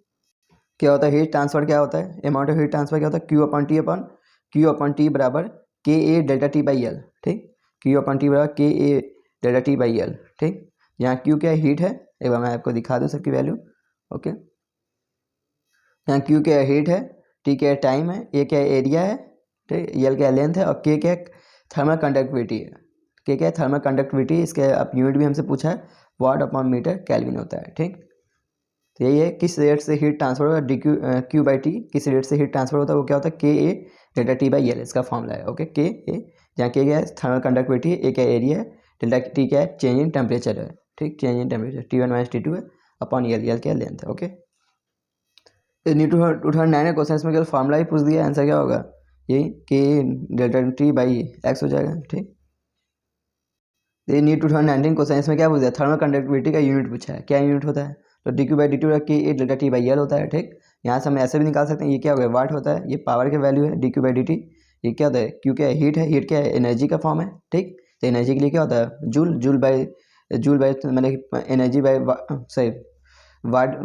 क्या होता है हीट ट्रांसफर, क्या होता है अमाउंट ऑफ हीट ट्रांसफर, क्या होता है Q/T बराबर KA∆T/L, ठीक। Q/T बराबर KA∆T/L, ठीक। यहाँ Q क्या हीट है, एक बार मैं आपको दिखा दूँ सबकी वैल्यू, ओके। यहाँ Q क्या हीट है, T क्या टाइम है, A क्या एरिया है, ठीक। L क्या लेंथ है, और K क्या थर्मल कंडक्टिविटी है। K क्या थर्मल कंडक्टिविटी, इसके अब यूनिट भी हमसे पूछा है, वाट/मीटर केल्विन होता है, ठीक। तो यही है किस रेट से हीट ट्रांसफर होगा, Q/T किस रेट से हीट ट्रांसफर होता है, वो क्या होता है KA∆T/L, इसका फॉर्मूला है, ओके। KA जहाँ K क्या है थर्मल कंडक्टिविटी, A क्या एरिया है, ∆T क्या है चेंज इन टेम्परेचर है, ठीक। Change in temperature T1 - T2 है अपॉन L क्या लेंथ है, ओके। नीट 209 का क्वेश्चन, इसमें केवल फॉर्मूला ही पूछ दिया, आंसर क्या होगा ये के डेल्टा टी बाई एक्स हो जाएगा। ठीक, ये नीट 2019 क्वेश्चन, इसमें क्या पूछा है, थर्मल कंडक्टिविटी का यूनिट पूछा है, क्या यूनिट होता है, तो D Q by D two K A delta T by L होता है। ठीक, यहाँ से हम ऐसे भी निकाल सकते हैं, ये क्या हो गया, वाट होता है, ये पावर की वैल्यू है, D Q by D T, ये क्या होता है, क्यू क्या है, हीट है, हीट क्या है, एनर्जी का फॉर्म है। ठीक, तो एनर्जी के लिए क्या होता है, जूल, जूल बाई मतलब energy by sorry watt,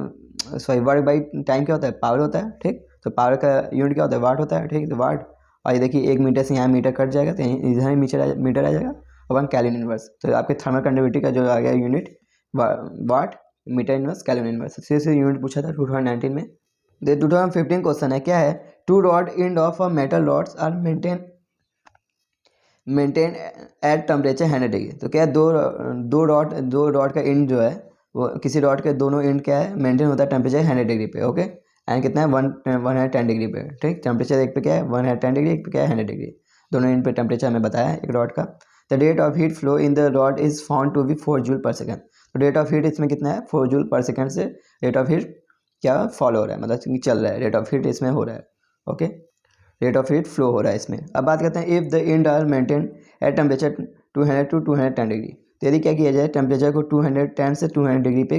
sorry work by time क्या होता है, पावर होता है। ठीक, तो पावर का यूनिट क्या होता है, वाट होता है। ठीक, तो वाट, और ये देखिए 1 मीटर से यहाँ मीटर कट जाएगा, तो इधर मीटर आ जाएगा, और 1 केल्विन इनवर्स। तो आपके थर्मल कंडक्टिविटी का जो आ गया unit watt metre inverse kelvin inverse, से यूनिट पूछा था 2019 में। 2015 क्वेश्चन है, क्या है, 2 rod end of a metal rods are maintain at temperature 100 degree. तो क्या है, दो रॉड का एंड जो है, वो किसी रॉड के दोनों एंड क्या है, मेंटेन होता है टेम्परेचर 100 डिग्री पे। ओके, एंड कितना है, 110 डिग्री पे। ठीक, टेम्परेचर एक पे क्या है 110 डिग्री, एक पे क्या है 100 डिग्री, दोनों एंड पे टेम्परेचर हमें बताया है एक रॉड का। The rate of heat flow in the rod is found to be 4 joule per second. तो रेट ऑफ हीट इसमें कितना है, 4 जूल पर सेकेंड से रेट ऑफ हीट क्या फॉलो हो रहा है, मतलब चल रहा है, रेट ऑफ हीट इसमें हो रहा है। Okay, rate of heat flow हो रहा है इसमें। अब बात करते हैं, if the end are maintain at temperature 200 to 210 degree, तो यदि क्या किया जाए, टेम्परेचर को 210 से 200 डिग्री पे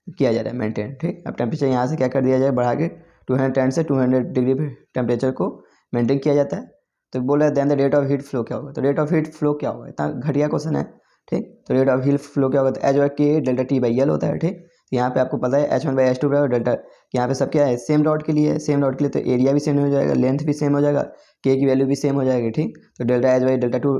किया जा रहा है मेंटेन। ठीक, अब टेम्परेचर यहाँ से क्या कर दिया जाए, बढ़ा के 210 से 200 डिग्री पे टेम्परेचर को मेंटेन किया जाता है। तो बोला then the rate of heat flow क्या होगा, तो रेट ऑफ हीट फ्लो क्या होगा, इतना घटिया क्वेश्चन है। ठीक, तो रेट ऑफ हीट फ्लो क्या होगा, तो एच बाई के डेल्टा टी बाई एल होता है। ठीक, तो यहाँ पे आपको पता है H1 बाई H2 बराबर डेल्टा, यहाँ पे सब क्या है, सेम रॉड के लिए है, सेम रॉड के लिए तो एरिया भी सेम हो जाएगा, लेंथ भी सेम हो जाएगा, के की वैल्यू भी सेम हो जाएगी। ठीक, तो delta H by delta two,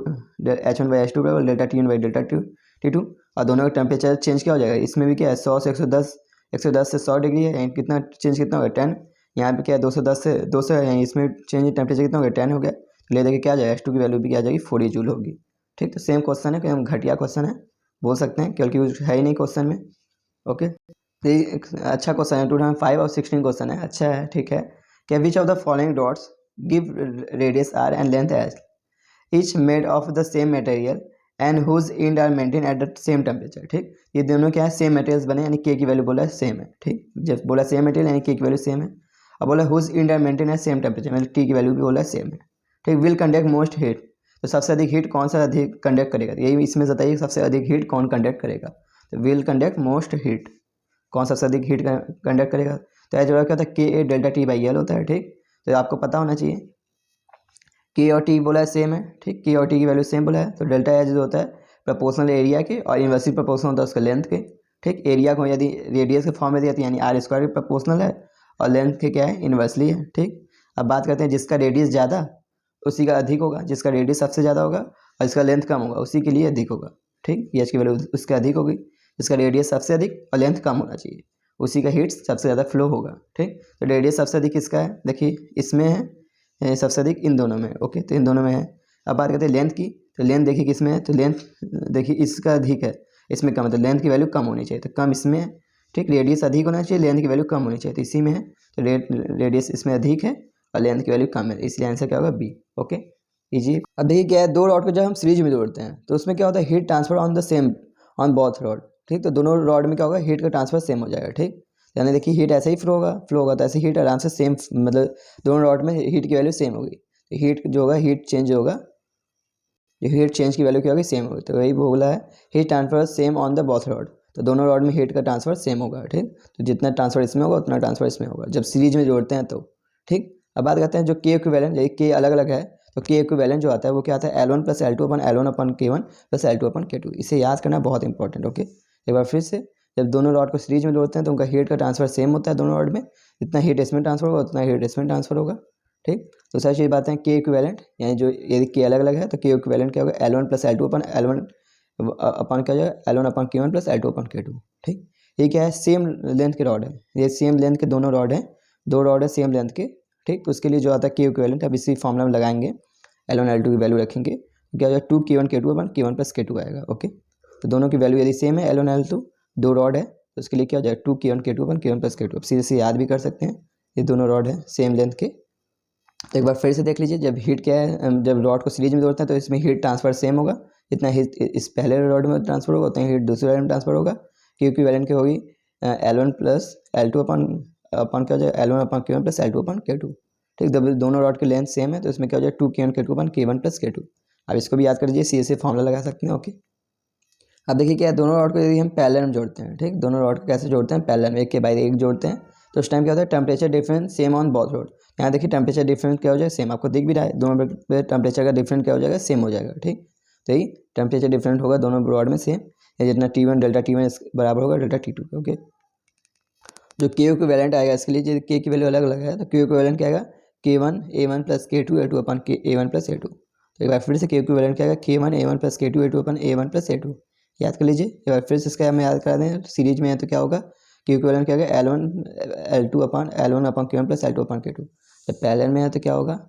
H1 by H2 बराबर delta T one by delta T two, और दोनों का टेम्परेचर चेंज क्या हो जाएगा, इसमें भी क्या है 100 से 110 से 100 डिग्री है, कितना चेंज कितना होगा 10, यहाँ पे क्या है 210 से 200 है, इसमें चेंज टेम्परेचर कितना हो गया 10 हो गया, ले देखिए क्या आ जाएगा, H2 की वैल्यू भी क्या आ जाएगी 40 जूल होगी। ठीक, तो सेम क्वेश्चन है, कि हम घटिया क्वेश्चन है बोल सकते हैं, क्योंकि है ही नहीं क्वेश्चन में। ओके, तो ये एक अच्छा क्वेश्चन है, 2005 और 16 क्वेश्चन है, अच्छा है। ठीक है, क्या which of the following dots give radius R and length S, each made of the same material and whose end are maintain at the same temperature. ठीक, ये दोनों क्या है, सेम मटेरियल्स बने, यानी के की वैल्यू बोला है सेम है। ठीक, जब बोला सेम मटेरियल यानी के की वैल्यू सेम है, अब बोला whose end are maintain at same temperature, मतलब टी की वैल्यू भी बोला है सेम है। ठीक, विल कंडक्ट मोस्ट हीट, तो सबसे अधिक हीट कौन सा अधिक कंडक्ट करेगा, यही इसमें बताइए सबसे अधिक हीट कौन कंडक्ट करेगा, तो विल कंडक्ट मोस्ट हीट, कौन सबसे अधिक हीट कंडक्ट करेगा, तो एच क्या होता है, के A delta T by L होता है। ठीक, तो आपको पता होना चाहिए, के और टी बोला है सेम है। ठीक, के और टी की वैल्यू सेम बोला है, तो डेल्टा एच जो होता है प्रोपोर्शनल एरिया के, और इन्वर्सली प्रोपोर्शनल होता है उसका लेंथ के। ठीक, एरिया को यदि रेडियस के फॉर्म में दिया तो यानी आर स्क्वायर प्रोपोर्शनल है, और लेंथ के क्या है, इन्वर्सली है। ठीक, अब बात करते हैं, जिसका रेडियस ज़्यादा उसी का अधिक होगा, जिसका रेडियस सबसे ज़्यादा होगा और इसका लेंथ कम होगा उसी के लिए अधिक होगा। ठीक, एच की वैल्यू उसके अधिक होगी, जिसका रेडियस सबसे अधिक और लेंथ कम होना चाहिए उसी का हीट सबसे ज़्यादा फ्लो होगा। ठीक, तो रेडियस सबसे अधिक किसका है, देखिए इसमें है सबसे अधिक, इन दोनों में। ओके, तो इन दोनों में है। अब बात करते हैं लेंथ की, तो लेंथ देखिए किसमें है, तो लेंथ देखिए इसका अधिक है, इसमें कम है, तो लेंथ की वैल्यू कम होनी चाहिए, तो कम इसमें है। ठीक, रेडियस अधिक होना चाहिए, लेंथ की वैल्यू कम होनी चाहिए, तो इसी में है, तो रेडियस इसमें अधिक है और लेंथ की वैल्यू कम है, इसलिए आंसर क्या होगा बी। Okay, easy. अब देखिए क्या है, दो रॉड को जब हम सीरीज में जोड़ते हैं तो उसमें क्या होता है, heat transfer on the same on both rod. ठीक, तो दोनों रॉड में क्या होगा, हीट का ट्रांसफर सेम हो जाएगा। ठीक, यानी देखिए हीट ऐसे ही फ्लो होगा, तो ऐसे हीट आराम से सेम, मतलब दोनों रॉड में हीट की वैल्यू सेम होगी, तो हीट जो होगा, हीट चेंज होगा, हीट चेंज की वैल्यू क्या होगी, सेम होगी, तो वही बोला है heat transfer same on the both rod, तो दोनों रॉड में हीट का ट्रांसफर सेम होगा। ठीक, तो जितना ट्रांसफर इसमें होगा उतना ट्रांसफर इसमें होगा जब सीरीज में जोड़ते हैं तो। ठीक, अब बात करते हैं जो के इक्विवेलेंट, यदि के अलग अलग है तो के इक्विवेलेंट जो आता है वो क्या आता है, L1 प्लस L2 अपन L1 अपन K1 प्लस L2 अपन K2, इसे याद करना बहुत इंपॉर्टेंट। ओके, एक बार फिर से, जब दोनों रॉड को सीरीज में जोड़ते हैं तो उनका हीट का ट्रांसफर सेम होता है दोनों रॉड में, जितना हीट इसमें ट्रांसफर होगा उतना हीट इसमें ट्रांसफर होगा। ठीक, तो सच ये बात है, के इक्विवेलेंट यानी जो यदि के अलग अलग है तो के इक्विवेलेंट क्या होगा, L1 प्लस L2 अपन L1 अपन क्या जाएगा, L1 अपन K1 प्लस L2 अपन K2। ठीक, ये क्या है, सेम लेंथ के रॉड है, ये सेम लेंथ के दोनों रॉड हैं, दो रॉड है सेम लेंथ के। ठीक, तो उसके लिए जो आता है के इक्विवेलेंट, अब इसी फॉर्मूला में लगाएंगे, L1 L2 की वैल्यू रखेंगे, तो क्या हो जाएगा 2 K1 K2 अपन K1 प्लस K2 आएगा। ओके, तो दोनों की वैल्यू यदि सेम है, L1 L2 दो रॉड है, तो उसके लिए क्या हो जाएगा 2 K1 K2 अपन K1 प्लस K2, अब सीधे से याद भी कर सकते हैं, ये दोनों रॉड है सेम लेंथ के। तो एक बार फिर से देख लीजिए, जब हीट क्या है, जब रॉड को सीरीज में जोड़ते हैं तो इसमें हीट ट्रांसफर सेम होगा, जितना हीट इस पहले रॉड में ट्रांसफर होगा उतना हीट दूसरे रॉड में ट्रांसफर होगा। के इक्विवेलेंट क्या होगी, L1 प्लस L2 अपन क्या हो जाएगा, L1 अपन K1 प्लस L2 अपन K2। ठीक, जब दोनों रॉड की लेंथ सेम है तो इसमें क्या हो जाएगा 2k1 k2 अपन k1 प्लस k2। अब इसको भी याद कर लीजिए, सी से फॉर्मूला लगा सकते हैं। ओके, अब देखिए क्या है, दोनों रॉड को यदि हम पैरेलल में जोड़ते हैं, ठीक, दोनों रॉड को कैसे जोड़ते हैं, पैरेलल में एक के बाद एक जोड़ते हैं तो उस टाइम क्या होता है, temperature difference same on both road. यहाँ देखिए टेम्परेचर डिफरेंस क्या हो जाएगा, सेम, आपको दिख भी रहा है, दोनों पे टेम्परेचर का डिफरेंस क्या हो जाएगा, सेम हो जाएगा। ठीक, तो यही टेम्परेचर डिफरेंट होगा दोनों रॉड में सेम, जितना T1 डेल्टा T1 बराबर होगा डेल्टा T2 के। ओके, जो के इक्विवेलेंट आएगा इसके लिए, जो के की वैल्यू अलग अलग है तो के इक्विवेलेंट क्या आएगा, K1 A1 plus K2 A2 अपन A1 प्लस A2। तो एक बार फिर से के इक्विवेलेंट क्या आएगा, K1 A1 plus K2 A2 अपन A1 प्लस A2। याद कर लीजिए, एक बार फिर से इसका हम याद करा दें, सीरीज में है तो क्या होगा, के इक्विवेलेंट क्या आएगा L1 L2 अपन L1 अपन K1 प्लस L2 अपन K2। जब पैरेलल में है तो क्या होगा,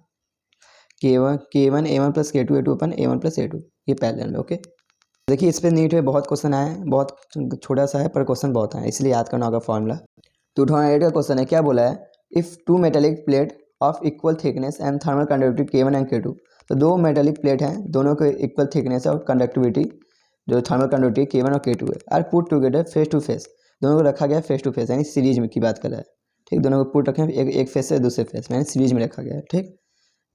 K1 A1 plus K2 A2 अपन A1 प्लस A2, ये पैरेलल में। ओके, देखिए इस पर नीट में बहुत क्वेश्चन आए हैं, बहुत छोटा सा है पर क्वेश्चन बहुत आए, इसलिए याद करना होगा फॉर्मूला। 2008 का क्वेश्चन है, क्या बोला है, if two metallic plate of equal thickness and thermal conductivity K1 and K2। तो दो मेटेलिक प्लेट हैं, दोनों के इक्वल थिकनेस और कंडक्टिविटी जो थर्मल कंडक्टिविटी K1 और K2 है, are put together face to face, दोनों को रखा गया फेस टू फेस, यानी सीरीज में की बात कर रहा है। ठीक, दोनों को पुट रखे एक फेस से दूसरे फेस में, यानी सीरीज में रखा गया है।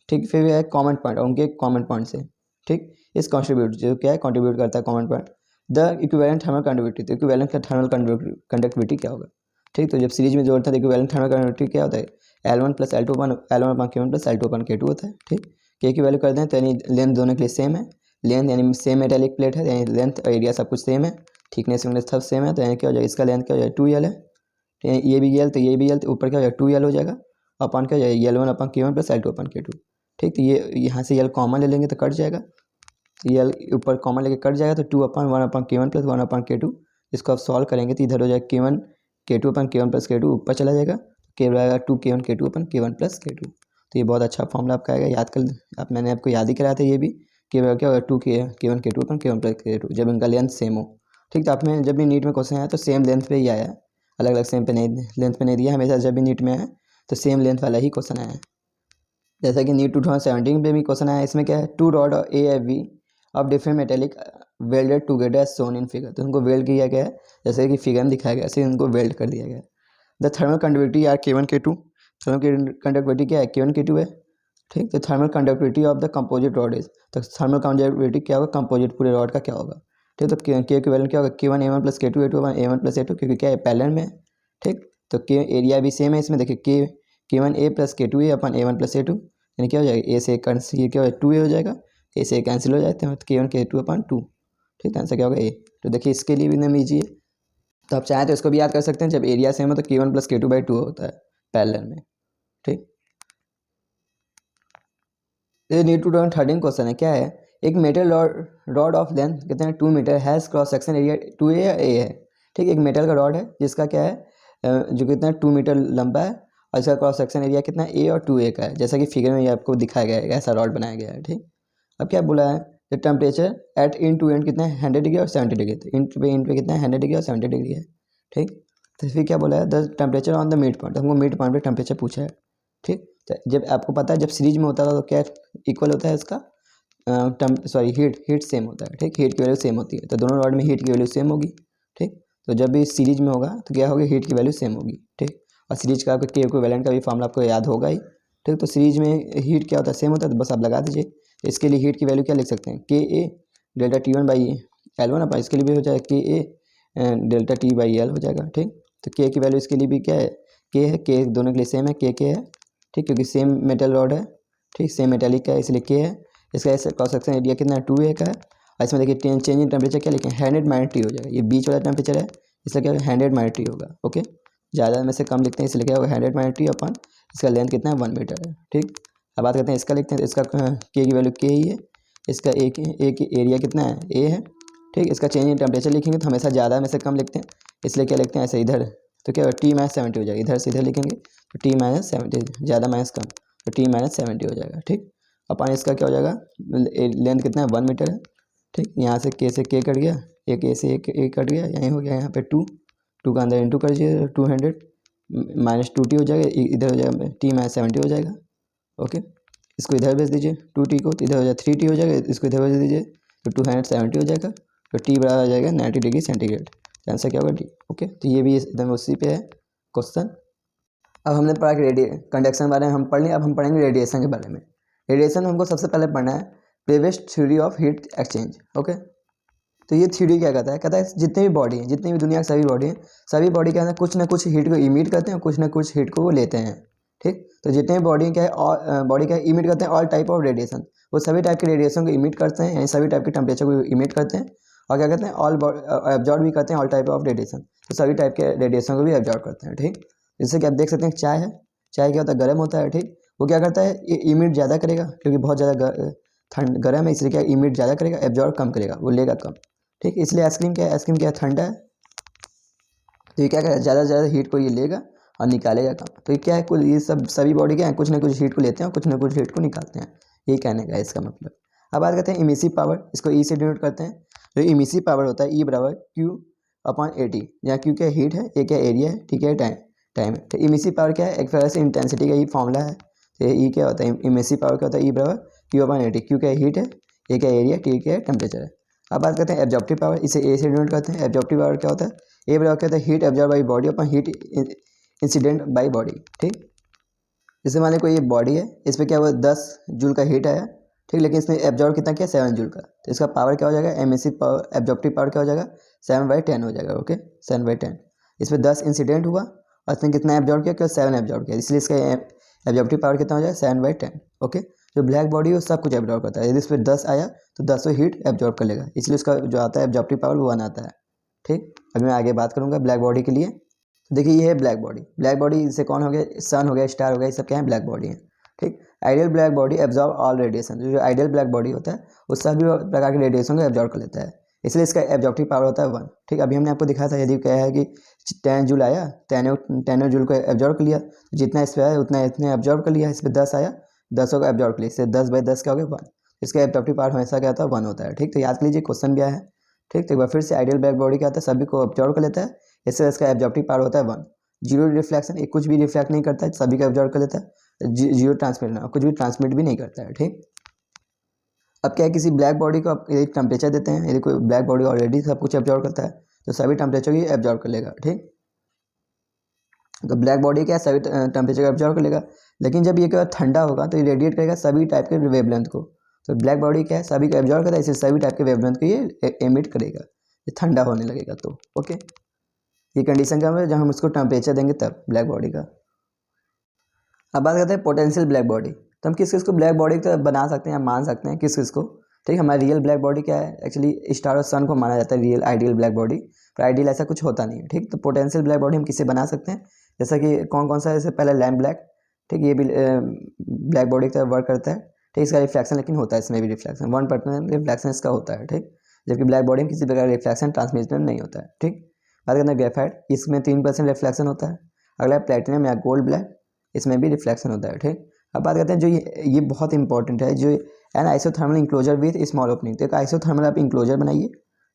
ठीक, फिर है कॉमन पॉइंट, उनके कॉमन पॉइंट से। ठीक, इस कॉन्ट्रीब्यूट जो क्या है, कंट्रीब्यूट करता है common point, the equivalent thermal conductivity, तो इक्विवेलेंट का थर्मल कंडक्टिविटी क्या होगा। ठीक, तो जब सीरीज में जोड़ते हैं तो इक्विवेलेंट थर्मल कंडक्टिविटी क्या होता है, L1 प्लस L2 अपन K1 प्लस L2 अपन K2 होता है। ठीक, के की वैल्यू करते हैं तो यानी लेंथ दोनों के लिए सेम है, लेंथ यानी सेम मेटेलिक प्लेट है, यानी लेंथ और एरिया सब कुछ सेम है, थिकनेस सब सेम है, तो यानी क्या हो जाएगा, इसका लेंथ क्या हो जाएगा 2L है, ये भी L तो ये भी L, तो ऊपर क्या हो जाएगा 2L हो जाएगा, अपन क्या हो जाएगा L1 अपन K1 प्लस L2 अपन K2। ठीक, तो ये यहाँ से L कॉमन ले लेंगे तो कट जाएगा, तो L ऊपर कॉमन लेके कट जाएगा, तो 2 अपन 1 अपन K1 प्लस 1 अपन K2। इसको आप सॉल्व करेंगे तो इधर हो जाएगा K1 K2 अपन K1 प्लस K2, ऊपर चला जाएगा, केवल आएगा 2K1 K2 अपन K1 प्लस K2। तो ये बहुत अच्छा फॉर्मूला आपका आएगा, याद कर, आप मैंने आपको याद ही कराया था ये भी, केवल क्या होगा 2K1 K2 अपन K1 प्लस K2 जब इनका लेंथ सेम हो। ठीक, तो आप में जब भी नीट में क्वेश्चन आया तो सेम लेंथ पे ही आया, अलग अलग सेम पे नहीं, लेंथ पे नहीं दिया, हमेशा जब भी नीट में आया तो सेम लेंथ वाला ही क्वेश्चन आया है। जैसा कि नीट 2017 पे भी क्वेश्चन आया, इसमें क्या है, two rod A F B of different metallic welded together as shown in figure, तो उनको वेल्ड किया गया है जैसे कि फिगर में दिखाया गया, ऐसे उनको वेल्ड कर दिया गया है। The thermal conductivity are K1 K2, thermal conductivity क्या है, K1 K2 है। ठीक, तो thermal conductivity of the composite rod is, तो थर्मल कंडक्टिविटी क्या होगा, कंपोजिट पूरे रॉड का क्या होगा। ठीक, तो के इक्विवेलेंट क्या होगा, K1 A1 plus K2 A2 A1 plus A2, क्योंकि क्या है पैरेलल में। ठीक, तो के एरिया भी सेम है इसमें, देखिए K1 A plus K2 A upon A1 plus A2, यानी क्या हो जाएगा, ए से कैंसिल, क्या हो जाएगा 2A हो जाएगा, ए से कैंसिल हो जाते हैं, तो K1 K2 अपन 2। ठीक, तो आंसर क्या होगा ए। तो देखिए इसके लिए भी नाम लीजिए, तो आप चाहें तो इसको भी याद कर सकते हैं, जब एरिया सेम हो तो K1 प्लस K2/2 होता है पैरेलल में। ठीक, ये नीट 2013 क्वेश्चन है, क्या है, एक मेटल रॉड ऑफ लेंथ कितने हैं 2 metre has cross section area 2A या A है। ठीक, एक मेटल का रॉड है जिसका क्या है, जो कितना 2 मीटर लंबा है, और इसका क्रॉस सेक्शन एरिया कितना A और 2A का है, जैसा कि फिगर में ये आपको दिखाया गया है, ऐसा रॉड बनाया गया है। ठीक, अब क्या बोला है, the temperature at in two end कितना है 100 डिग्री और 70 डिग्री, तो इन पे कितना है 100 डिग्री और 70 डिग्री है। ठीक, तो फिर क्या बोला है, the temperature on the mid point, हमको मिड पॉइंट पे टेम्परेचर पूछा है। ठीक, तो जब आपको पता है जब सीरीज में होता था तो क्या इक्वल होता है इसका, हीट सेम होता है। ठीक, हीट की वैल्यू सेम होती है, तो दोनों रॉड में हीट की वैल्यू सेम होगी। ठीक, तो जब भी सीरीज में होगा तो क्या होगी, हीट की वैल्यू सेम होगी। ठीक, और सीरीज का के इक्विवेलेंट का भी फॉर्मूला आपको याद होगा ही। ठीक, तो सीरीज में हीट क्या होता है, सेम होता है, तो बस आप लगा दीजिए। इसके लिए हीट की वैल्यू क्या लिख सकते हैं, KA डेल्टा T1/L1 अपन, इसके लिए भी हो जाएगा KA डेल्टा T/L हो जाएगा। ठीक, तो K की वैल्यू इसके लिए भी क्या है, K है, K दोनों के लिए सेम है, K है। ठीक, क्योंकि सेम मेटल रॉड है, ठीक, सेम मेटेलिक का है, इसलिए K है। इसका ऐसे क्रॉस सेक्शन एरिया कितना है 2A का है, और इसमें देखिए चेंज इन टेम्परेचर क्या लिखें 100-T हो जाएगा, ये बीच वाला टेम्परेचर है, इसलिए क्या होगा 100-T होगा। ओके, ज़्यादा में से कम लिखते हैं, इसलिए क्या होगा 100-T अपन, इसका लेंथ कितना है 1 मीटर है। ठीक, अब बात करते हैं इसका, लिखते हैं तो इसका K की वैल्यू K ही है, इसका A की एरिया कितना है A है। ठीक, इसका चेंज इन टेम्परेचर लिखेंगे तो हमेशा ज़्यादा में से कम लिखते हैं, इसलिए क्या लिखते हैं ऐसे इधर, तो क्या होगा T-70 हो जाएगा, इधर से इधर लिखेंगे तो T-70, ज़्यादा माइनस कम तो T-70 हो जाएगा। ठीक, अपन इसका क्या हो जाएगा, लेंथ कितना है 1 मीटर है। ठीक, यहाँ से K से K कट गया, एक A से एक A कट गया, यहीं हो गया, यहाँ पे 2 का अंदर इंटू कर दीजिए 200 माइनस 2T हो जाएगा, इधर हो जाएगा T-70 हो जाएगा। ओके, इसको इधर भेज दीजिए 2T को, तो इधर हो जाएगा 3T हो जाएगा, इसको इधर भेज दीजिए तो 270 हो जाएगा, तो T बराबर हो जाएगा 90 डिग्री सेंटीग्रेड, आंसर क्या होगा D। ओके, तो ये भी एकदम उसी पे है क्वेश्चन। अब हमने पढ़ा कि कंडक्शन के बारे में हम पढ़ लिए, अब हम पढ़ेंगे रेडिएशन के बारे में। रेडिएशन हमको सबसे पहले पढ़ना है previous theory of heat exchange. Okay, तो ये थ्योरी क्या कहता है जितनी भी बॉडी हैं, जितनी भी दुनिया की सभी बॉडी हैं, सभी बॉडी के अंदर कुछ ना कुछ हीट को इमिट करते हैं, कुछ ना कुछ हीट को वो लेते हैं। ठीक, तो जितने भी बॉडी क्या है, बॉडी क्या इमिट करते हैं ऑल टाइप ऑफ रेडिएशन, वो सभी टाइप के रेडिएशन को इमिट करते हैं, यानी सभी टाइप के टेम्परेचर को इमिट करते हैं। और क्या कहते हैं ऑल एब्जॉर्ब भी करते हैं ऑल टाइप ऑफ रेडिएशन, तो सभी टाइप के रेडिएशन को भी एब्जॉर्ब करते हैं। ठीक, जैसे कि आप देख सकते हैं चाय है, चाय क्या होता है गर्म होता है। ठीक, वो क्या करता है इमिट ज़्यादा करेगा, क्योंकि बहुत ज़्यादा ठंड गर्म है, इसलिए क्या इमिट ज़्यादा करेगा, एब्जॉर्ब कम करेगा, वो लेगा कम। ठीक, इसलिए आइसक्रीम क्या है, आइसक्रीम क्या ठंडा है, तो ये क्या करेगा ज़्यादा से ज़्यादा हीट को ये लेगा और निकालेगा कम। तो ये क्या है, कुल ये सब सभी बॉडी क्या है कुछ ना कुछ हीट को लेते हैं और कुछ ना कुछ हीट को निकालते हैं, ये कहने का है इसका मतलब। अब बात करते हैं इमिसिव पावर, इसको ई से डिनोट करते हैं। जो इमिसिव पावर होता है ई बराबर Q/80, जहाँ Q क्या हीट है, ए क्या एरिया है, ठीक है टाइम है। तो इमिसिव पावर क्या है, एक तरह से इंटेंसिटी का ही फॉर्मूला है। तो ई क्या होता है, इमिसिव पावर क्या होता है ई बराबर Q/80, Q क्या हीट है, ए क्या एरिया, टी क्या टेम्परेचर है। अब बात करते हैं एब्जॉर्प्टिव पावर, इसे ए से डिनोट करते हैं। एब्जॉर्प्टिव पावर क्या होता है, ए बराबर क्या होता है heat absorb by body upon heat incident by body. ठीक, जैसे मान लीजिए कोई ये बॉडी है, इस पर क्या हुआ 10 जूल का हीट आया। ठीक, लेकिन इसने एब्जॉर्ब कितना किया 7 जूल का, तो इसका पावर क्या हो जाएगा, एमिसिव पावर एब्जॉर्प्टिव पावर क्या हो जाएगा 7/10 हो जाएगा। ओके, 7/10, इस पर 10 इंसिडेंट हुआ और इसने कितना एब्जॉर्ब किया, 7 एब्जॉर्ब किया, इसलिए इसका एब्जॉर्प्टिव पावर कितना हो जाएगा 7/10। ओके, जो ब्लैक बॉडी है वो सब कुछ एब्जॉर्ब करता है, यदि इस पर 10 आया तो 10 हीट एब्जॉर्ब कर लेगा, इसलिए उसका जो आता है एब्जॉर्प्टिव पावर वो 1 आता है। ठीक, अभी मैं आगे बात करूँगा ब्लैक बॉडी के लिए। तो देखिए ये है ब्लैक बॉडी, ब्लैक बॉडी से कौन हो गया, सन हो गया, स्टार हो गया, ये सब क्या है ब्लैक बॉडी है। ठीक, ideal black body absorb all radiation, जो आइडियल ब्लैक बॉडी होता है वो सभी प्रकार के रेडिएशन को एब्जॉर्ब कर लेता है, इसलिए इसका एब्जॉर्प्टिव पावर होता है 1। ठीक, अभी हमने आपको दिखाया था यदि क्या है कि 10 जूल आया, 10 जूल को एब्जॉर्ब कर लिया, जितना इस पर आया उतना इतने एब्जॉर्ब कर लिया, इस पर 10 आया 10 को एब्जॉर्ब कर लिया, इससे 10/10 क्या हो गया 1, इसका एब्जॉर्प्टिव पावर हमेशा क्या होता है 1 होता है। ठीक, तो याद कर लीजिए क्वेश्चन भी आया है। ठीक, तो एक बार फिर से आइडियल ब्लैक बॉडी क्या होता है सभी को एब्जॉर्ब कर लेता है, इससे इसका एब्जॉर्प्टिव पावर होता है 1। जीरो रिफ्लेक्शन, ये कुछ भी रिफ्लेक्ट नहीं करता है, सभी का एब्जॉर्ब कर लेता है। जीरो ट्रांसमिट ना, कुछ भी ट्रांसमिट भी नहीं करता है। ठीक, अब क्या है किसी ब्लैक बॉडी को आप यदि टेम्परेचर देते हैं, यदि कोई ब्लैक बॉडी ऑलरेडी सब कुछ एब्जॉर्ब करता है तो सभी टेम्परेचर ही एब्जॉर्ब कर लेगा। ठीक, तो ब्लैक बॉडी क्या है सभी टेम्परेचर को एब्जॉर्ब कर लेगा, लेकिन जब ये क्या ठंडा होगा तो ये रेडिएट करेगा सभी टाइप के वेवलेंथ को। तो ब्लैक बॉडी क्या है सभी को एब्जॉर्ब करता है, इसलिए सभी टाइप के वेवलेंथ को ये एमिट करेगा, ये ठंडा होने लगेगा। तो ओके, ये कंडीशन क्या है जब हम उसको टेम्परेचर देंगे तब ब्लैक बॉडी का। अब बात करते हैं पोटेंशियल ब्लैक बॉडी, तो हम किस किस को ब्लैक बॉडी का बना सकते हैं या मान सकते हैं किस किस को। ठीक, हमारी रियल ब्लैक बॉडी क्या है, एक्चुअली स्टार और सन को माना जाता है रियल आइडियल ब्लैक बॉडी, पर आइडियल ऐसा कुछ होता नहीं है। ठीक, तो पोटेंशियल ब्लैक बॉडी हम किससे बना सकते हैं, जैसा कि कौन कौन सा, जैसे पहले लैम्प ब्लैक। ठीक, ये भी ब्लैक बॉडी की तरह वर्क करता है। ठीक, इसका रिफ्लेक्शन लेकिन होता है, इसमें भी रिफ्लेक्शन 1% रिफ्लेक्शन इसका होता है। ठीक, जबकि ब्लैक बॉडी में किसी प्रकार का रिफ्लेक्शन ट्रांसमिशन नहीं होता है। ठीक, बात करते हैं ग्रेफाइट, इसमें 3% रिफ्लेक्शन होता है। अगला है प्लेटिनम या गोल्ड ब्लैक, इसमें भी रिफ्लेक्शन होता है। ठीक, अब बात करते हैं जो ये बहुत इंपॉर्टेंट है, जो N isothermal enclosure with small opening. तो एक आइसोथर्मल आप इंक्लोजर बनाइए,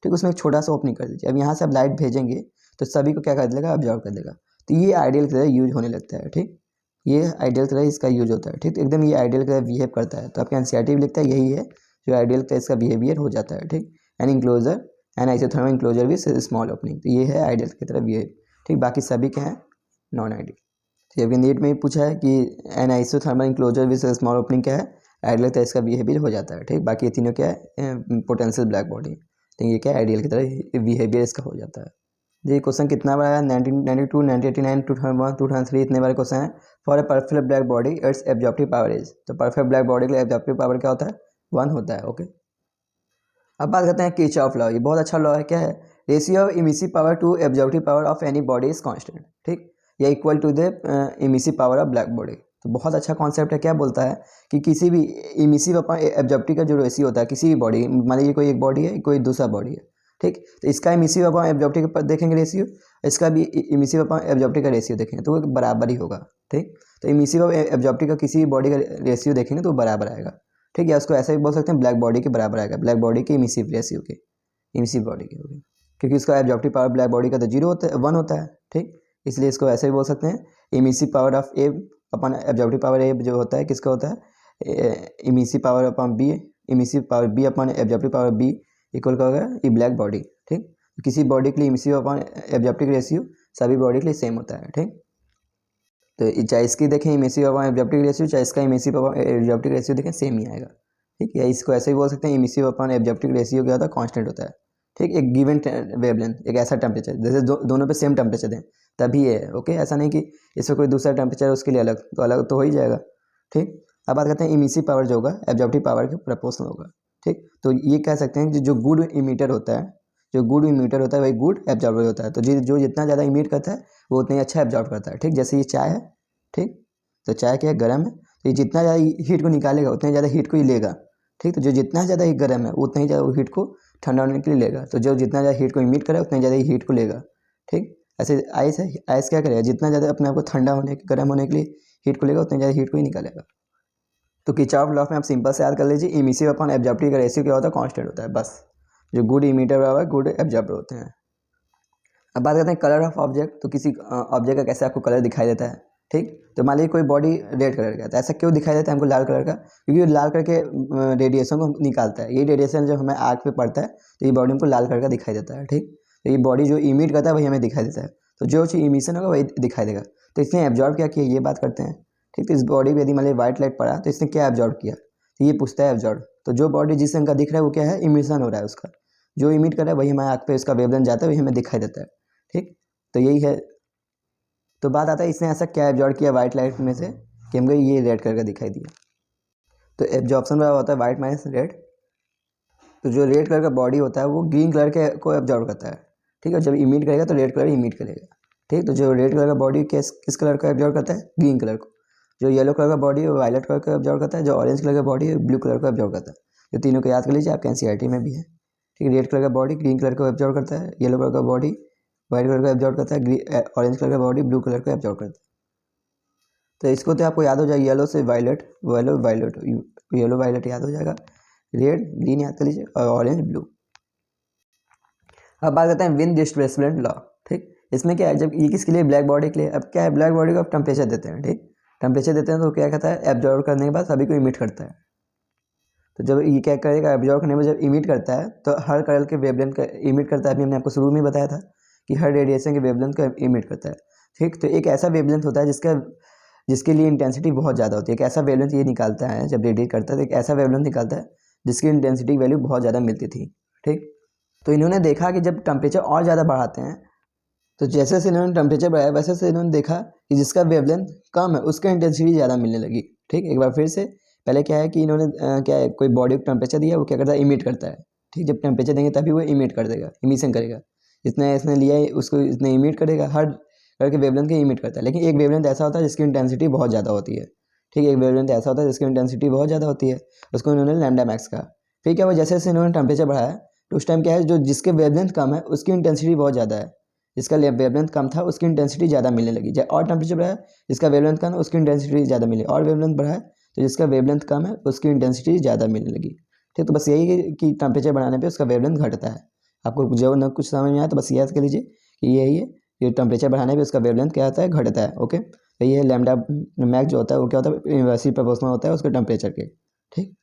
ठीक, उसमें एक छोटा सा ओपनिंग कर दीजिए। अब यहाँ से आप लाइट भेजेंगे तो सभी को क्या कर देगा, ऑब्जर्व कर देगा। तो ये आइडियल की तरह यूज होने लगता है। ठीक, ये आइडियल की तरह इसका यूज होता है। ठीक, तो एकदम ये आइडियल की तरह बिहेव करता है, तो आपके एनसीईआरटी भी लिखता है यही है जो आइडियल का इसका बिहेवियर हो जाता है। ठीक, an enclosure an isothermal enclosure with small opening, तो ये है आइडियल की तरह बिहेव। ठीक, बाकी सभी क्या है नॉन आइडियल। तो अभी नीट में भी पूछा है कि N isothermal enclosure with small opening क्या है, आइडियल तरह इसका बिहेवियर हो जाता है। ठीक, बाकी ये तीनों क्या है पोटेंशियल ब्लैक बॉडी, तो ये क्या है आइडियल की तरह बिहेवियर इसका हो जाता है। ये क्वेश्चन कितना बार आया 1992, 1989, 2001, 2003, इतने बारे क्वेश्चन है। For a perfect black body it's absorptive power is, तो परफेक्ट ब्लैक बॉडी के लिए एब्जॉर्प्टिव पावर क्या होता है 1 होता है। ओके, अब बात करते हैं किरचॉफ लॉ, ये बहुत अच्छा लॉ है। क्या है, ratio of emissive power to absorptive power of any body is constant. ठीक, या equal to the emissive power of black body. तो बहुत अच्छा कॉन्सेप्ट है। क्या बोलता है कि किसी भी इमिसिव अपन एब्जॉर्प्टिव का जो रेशियो होता है किसी भी बॉडी, मान लीजिए कोई एक बॉडी है कोई दूसरा बॉडी है। ठीक, तो इसका इमिसिव अपन एब्जॉर्प्टिव का देखेंगे रेशियो, इसका भी इमिसिव अपन एब्जॉर्प्टिव का रेशियो देखेंगे तो वो बराबर ही होगा। ठीक, तो इमिसिव ऑफ एब्जॉर्प्टिव का किसी भी बॉडी का रेशियो देखेंगे तो वो बराबर आएगा। ठीक है, उसको ऐसे भी बोल सकते हैं ब्लैक बॉडी के बराबर आएगा, ब्लैक बॉडी के इमिसिव रेशियो के, इमिसिव बॉडी के होगी, क्योंकि उसका एब्जॉर्प्टिव पावर ब्लैक बॉडी का तो 0 होता है 1 होता है। ठीक, इसलिए इसको ऐसे भी बोल सकते हैं emissive power of A upon absorptive power A जो होता है किसका होता है emissive power upon B, emissive power B upon absorptive power B equal का होगा ये ब्लैक बॉडी। ठीक, किसी बॉडी के लिए इमिसिव अपन एब्जॉर्प्टिव रेशियो सभी बॉडी के लिए सेम होता है। ठीक, तो चाहे इसकी देखें इमिसिव अपॉन एब्जॉर्प्टिव रेशियो, चाहे इसका इमिसिव अपॉन एब्जॉर्प्टिव रेशियो देखें, सेम ही आएगा। ठीक है, इसको ऐसे भी बोल सकते हैं, इमिसिव अपॉन एब्जॉर्प्टिव रेशियो क्या होता है, कांस्टेंट होता है। ठीक, एक गिवन वेवलेंथ, एक ऐसा टेम्परेचर जैसे दोनों पे सेम टेम्परेचर दें तभी है। ओके, ऐसा नहीं कि इसमें कोई दूसरा टेम्परेचर उसके लिए अलग तो हो ही जाएगा। ठीक, अब बात करते हैं इमिसिव पावर जो होगा एब्जॉर्प्टिव पावर के प्रोपोर्शनल होगा। ठीक, तो ये कह सकते हैं कि जो गुड इमीटर होता है, जो गुड इमीटर होता है वही गुड एब्जॉर्बर होता है। तो जो जितना ज़्यादा इमिट करता है वो उतना ही अच्छा एब्जॉर्ब करता है। ठीक, जैसे ये चाय है, ठीक, तो चाय क्या है, गर्म है, तो ये जितना ज़्यादा हीट को निकालेगा उतना ज़्यादा हीट को ही लेगा। ठीक, तो जो जितना ज़्यादा ही गर्म है उतना ही ज़्यादा हीट को ठंडा होने के लिए लेगा। तो जो जितना ज़्यादा हीट को इमिट करेगा उतना ज़्यादा ही हीट को लेगा। ठीक, ऐसे आइस है, आइस क्या करेगा, जितना ज़्यादा अपने आप को ठंडा होने गर्म होने के लिए हीट को लेगा उतना ज़्यादा हीट को ही निकालेगा। तो किरचॉफ लॉ में आप सिंपल से याद कर लीजिए, इमिसिव अपॉन एब्जॉर्प्टिव का रेशियो क्या होता है, कांस्टेंट होता है बस। जो गुड इमीटर बराबर गुड एब्जॉर्बर होते हैं। अब बात करते हैं कलर ऑफ ऑब्जेक्ट। तो किसी ऑब्जेक्ट का कैसे आपको कलर दिखाई देता है। ठीक, तो मान लीजिए कोई बॉडी रेड कलर का, तो ऐसा क्यों दिखाई देता है हमको लाल कलर का, क्योंकि लाल कलर के रेडिएशन को निकालता है। ये रेडिएशन जब हमें आँख पे पड़ता है तो ये बॉडी हमको लाल कलर का दिखाई देता है। ठीक, तो ये बॉडी जो इमिट करता है वही हमें दिखाई देता है। तो जो चीज़ इमिशन होगा वही दिखाई देगा। तो इसने एब्जॉर्ब क्या किया ये बात करते हैं। ठीक, तो इस बॉडी पर यदि मान लीजिए व्हाइट लाइट पड़ा तो इसने क्या एब्जॉर्ब किया, तो ये पूछता है एब्जॉर्ब। तो जो बॉडी जिस रंग का दिख रहा है वो क्या है, इमिशन हो रहा है उसका, जो इमिट कर रहा है वही हमारे आँख पे उसका वेवलेंथ जाता है, वही हमें दिखाई देता है। ठीक, तो यही है। तो बात आता है इसने ऐसा क्या एब्जॉर्ब किया वाइट लाइट में से कि हमको ये रेड कलर का दिखाई दिया। तो एब्जॉर्प्शन का होता है वाइट माइनस रेड। तो जो रेड कलर का बॉडी होता है वो ग्रीन कलर के को एब्जॉर्ब करता है। ठीक है, जब इमिट करेगा तो रेड कलर इमिट करेगा। ठीक, तो जो रेड कलर का बॉडी किस कलर का एब्जॉर्ब करता है, ग्रीन कलर को। जो येलो कलर का बॉडी है वो वायलेट कलर का एब्जॉर्ब करता है। जो ऑरेंज कलर का बॉडी है ब्लू कलर को एब्जॉर्ब करता है। जो तीनों को याद कर लीजिए, आपके एनसीईआरटी में भी है। ठीक, रेड कलर का बॉडी ग्रीन कलर को एब्जॉर्ब करता है, येलो कलर का बॉडी वाइट कलर को एब्जॉर्ब करता है, ऑरेंज कलर का बॉडी ब्लू कलर को एब्जॉर्ब करता है। तो इसको तो आपको याद हो जाएगा, येलो से वायलेट, येलो वायलेट याद हो जाएगा, रेड ग्रीन याद कर लीजिए और ऑरेंज ब्लू। अब बात करते हैं विंड डिस्प्लेसमेंट लॉ। ठीक, इसमें क्या है, जब ये किसके लिए, ब्लैक बॉडी के लिए। अब क्या है, ब्लैक बॉडी को आप टेम्परेचर देते हैं। ठीक, टेम्परेचर देते हैं तो क्या कहता है, एब्जॉर्व करने के बाद सभी को इमिट करता है। तो जब ये क्या करेगा, एब्जॉर्व करने में जब इमिट करता है तो हर कलर के वेवलेंथ का इमिट करता है। अभी हमने आपको शुरू में बताया था कि हर रेडिएशन के वेवलेंथ का इमिट करता है। ठीक, तो एक ऐसा वेवलेंथ होता है जिसके लिए इंटेंसिटी बहुत ज़्यादा होती है। एक ऐसा वेवलेंथ ये निकालता है, जब रेडिएट करता है तो एक ऐसा वेवलेंथ निकालता है जिसकी इंटेंसिटी वैल्यू बहुत ज़्यादा मिलती थी। ठीक, तो इन्होंने देखा कि जब टेम्परेचर और ज़्यादा बढ़ाते हैं तो जैसे जैसे इन्होंने टेम्परेचर बढ़ाया वैसे वैसे इन्होंने देखा कि जिसका वेवलेंथ कम है उसका इंटेंसिटी ज़्यादा मिलने लगी। ठीक, एक बार फिर से, पहले क्या है कि इन्होंने क्या है, कोई बॉडी को टेम्परेचर दिया, वो क्या करता है, इमिट करता है। ठीक, जब टेम्परेचर देंगे तभी वो इमिट कर देगा, इमिशन करेगा। जितना इसने लिया है उसको इतने इमिट करेगा, हर कलर के वेवलेंथ के इमिट करता है। लेकिन एक वेवलेंथ ऐसा होता है जिसकी इंटेंसिटी बहुत ज़्यादा होती है। ठीक, एक वेवलेंथ ऐसा होता है जिसकी इंटेंसिटी बहुत ज़्यादा होती है, उसको इन्होंने लैम्डा मैक्स कहा। फिर क्या हुआ, जैसे जैसे इन्होंने टेम्परेचर बढ़ाया तो उस टाइम क्या है, जो जिसके वेवलेंथ कम है उसकी इंटेंसिटी बहुत ज़्यादा है, जिसका वेवलेंथ कम था उसकी इंटेंसिटी ज़्यादा मिलने लगी। और टेम्परेचर बढ़ाया, जिसका वेवलेंथ कम है उसकी इंटेंसिटी ज़्यादा मिली, और वेवलेंथ बढ़ाया तो जिसका वेवलेंथ कम है उसकी इंटेंसिटी ज़्यादा मिलने लगी। ठीक, तो बस यही है कि टेम्परेचर बढ़ाने पे उसका वेवलेंथ घटता है। आपको जो न कुछ समझ में आया तो बस याद कर लीजिए कि यही है कि टेम्परेचर बढ़ाने पे उसका वेवलेंथ क्या होता है, घटता है। ओके, तो ये लैम्डा मैक्स जो होता है वो क्या होता है, इनवर्सली प्रोपोर्शनल होता है उसके टेम्परेचर के। ठीक,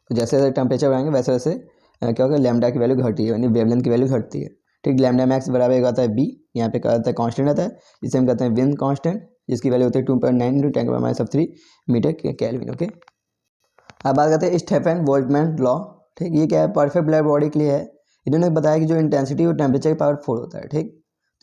तो जैसे जैसे टेम्परेचर बढ़ाएंगे वैसे वैसे क्या होगा, लैम्डा की वैल्यू घटी है, यानी वेवलेंथ की वैल्यू घटती है। ठीक, लैम्डा मैक्स बराबर एक आता है बी, यहाँ पे क्या आता है, कांस्टेंट आता है, जिसे हम कहते हैं विंड कांस्टेंट, जिसकी वैल्यू होती है 2.9 × 10⁻³ मीटर केल्विन। ओके, अब बात करते हैं स्टेफन बोल्ट्जमैन लॉ। ठीक, ये क्या है, परफेक्ट ब्लैक बॉडी के लिए है। इन्होंने बताया कि जो इंटेंसिटी और टेम्परेचर की पावर 4 होता है। ठीक,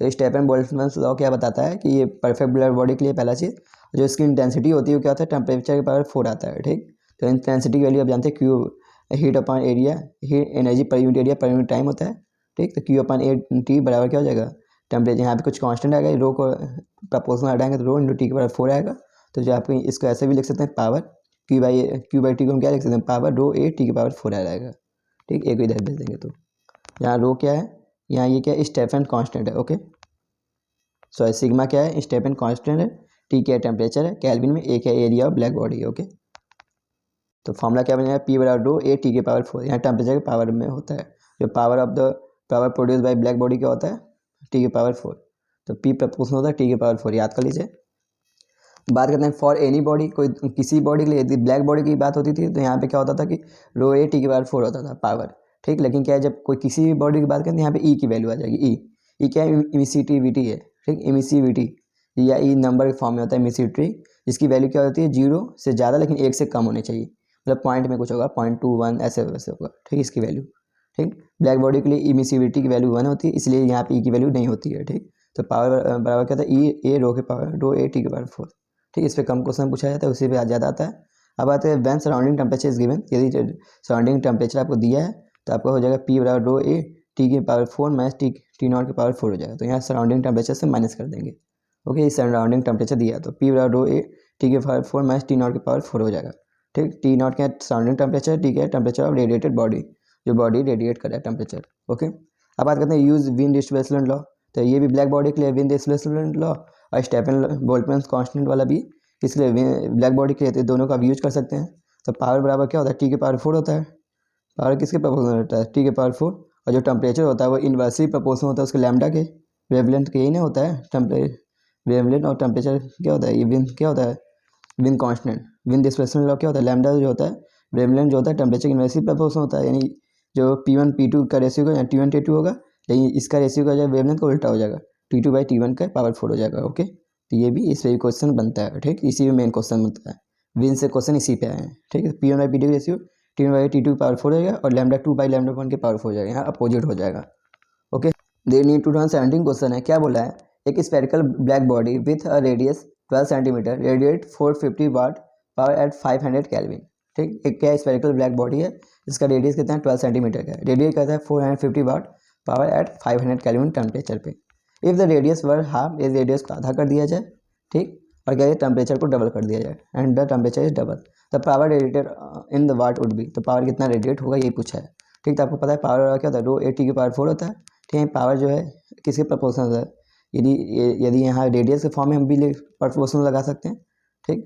तो स्टेफन बोल्ट्जमैन लॉ क्या बताता है कि ये परफेक्ट ब्लैक बॉडी के लिए पहला चीज़, जो इसकी इंटेंसिटी होती है वो क्या होता है, टेम्परेचर की पावर 4 आता है। ठीक, तो इंटेंसिटी की वैल्यू आप जानते हैं, Q heat upon area, heat energy per unit area per unit time होता है। ठीक, तो क्यू अपॉन ए टी बराबर क्या हो जाएगा, टेम्परेचर, यहाँ पे कुछ कांस्टेंट आएगा, रो को प्रपोर्शनल हटाएंगे तो रो इंटू टी के बराबर 4 आएगा। तो जो आप इसको ऐसे भी लिख सकते हैं, पावर क्यू बाई टी को हम क्या लिख सकते हैं, पावर रो ए टी के पावर 4 आ जाएगा। ठीक, एक इधर भेज देंगे तो यहाँ रो क्या है, यहाँ ये क्या है, स्टेफन कांस्टेंट है। ओके, सो सिग्मा क्या है, स्टेफन कांस्टेंट है, टी क्या है, टेम्परेचर है केल्विन में, ए क्या है, area of black body. Okay, तो फॉर्मूला क्या बनेगा, पी बराबर रो ए टी के पावर 4, यहाँ टेम्परेचर के पावर में होता है। जो power of the power produce by black body क्या होता है, टी के पावर 4, तो पी प्रपोर्शनल होता है टी के पावर 4, याद कर लीजिए। बात करते हैं फॉर एनी बॉडी, कोई किसी बॉडी के लिए, यदि ब्लैक बॉडी की बात होती थी तो यहाँ पे क्या होता था कि रो ए टी के पावर 4 होता था पावर। ठीक, लेकिन क्या है, जब कोई किसी भी बॉडी की बात करें तो यहाँ पे ई की वैल्यू आ जाएगी। ई क्या है, इमिसिविटी है। ठीक, इमिसिविटी, या ई नंबर के फॉर्म में होता है एमिसिविटी, इसकी वैल्यू क्या होती है 0 से ज़्यादा लेकिन 1 से कम होनी चाहिए, मतलब पॉइंट में कुछ होगा 0.21 ऐसे वैसे होगा, ठीक, इसकी वैल्यू। ठीक, ब्लैक बॉडी के लिए इमिसिविटी की वैल्यू 1 होती है, इसलिए यहाँ पे ई की वैल्यू नहीं होती है। ठीक, तो पावर बराबर क्या था ई ए रो के पावर रो ए टी के पावर 4। ठीक, इस पर कम क्वेश्चन पूछा जाता है, उसी पे ज़्यादा आता है। अब आते हैं when surrounding temperature is given, यदि सराउंडिंग टेम्परेचर आपको दिया है तो आपका हो जाएगा पी बराबर रो ए टी के पावर 4 माइनस टी नॉट के पावर 4 हो जाएगा। तो यहाँ सराउंडिंग टेम्परेचर से माइनस कर देंगे। ओके, इस सराउंडिंग टेम्परेचर दिया है तो पी बराबर रो ए टी के पावर 4 माइनस टी नॉट के पावर 4 हो जाएगा। ठीक, टी नॉट क्या सराउंडिंग टेम्परेचर, टी क्या टेम्परेचर ऑफ रेडिएटेड बॉडी, जो बॉडी रेडिएट कर रहा है टेम्परेचर। ओके, अब बात करते हैं यूज विंड डिस्प्लेसमेंट लॉ। तो ये भी ब्लैक बॉडी के लिए विंड डिस्प्लेसमेंट लॉ और स्टेफन बोल्ट्जमैन कांस्टेंट वाला भी इसलिए ब्लैक बॉडी के लिए दोनों का भी यूज कर सकते हैं। तो पावर बराबर क्या होता है टी के पावर 4 होता है, पावर किसके प्रोपोर्शनल होता है टी के पावर 4, और जो टेम्परेचर होता है वो इन्वर्सली प्रोपोर्शनल होता है उसके लैम्डा के, वेवलेंथ के ही ना होता है वेवलेंथ और टेम्परेचर क्या होता है, ये विंड क्या होता है wind constant, wind displacement law क्या होता है लैम्डा जो होता है, वेवलेंथ जो होता है टेम्परेचर इन्वर्सली प्रोपोर्शनल होता है, यानी जो P1 P2 का रेशियो का T1 T2 होगा, लेकिन इसका रेशियो का जो वेवलेंथ का उल्टा हो जाएगा, T2/T1 का पावर 4 हो जाएगा। ओके, तो ये भी इस पे क्वेश्चन बनता है। ठीक, इसी में मेन क्वेश्चन बनता है, विंड से क्वेश्चन इसी पे आए हैं। ठीक है, P1/P2 का रेशियो T1/T2 पावर 4 हो जाएगा और λ2/λ1 के पावर 4 हो जाएगा, यहाँ अपोजिट हो जाएगा। ओके, दे नीड 2017 क्वेश्चन है, क्या बोला है, एक spherical black body with a radius 12 centimetre radiate 450 watt power at 500 kelvin. ठीक, एक क्या स्पेरिकल ब्लैक बॉडी है, इसका रेडियस कितना है 12 सेंटीमीटर का है, रेडिएट करता है 450 watt power at 500 kelvin temperature पे। If the radius were half, इस रेडियस को आधा कर दिया जाए, ठीक, और क्या टेम्परेचर को डबल कर दिया जाए and the temperature is double, the power radiated in the what would be, तो पावर कितना रेडिएट होगा ये पूछा है। ठीक, तो आपको पता है पावर क्या होता है रो ए टी के पावर 4 होता है। ठीक है, पावर जो है किसके प्रोपोर्शनल होता है, यदि यहाँ रेडियस के फॉर्म में हम भी प्रोपोर्शनल लगा सकते हैं। ठीक,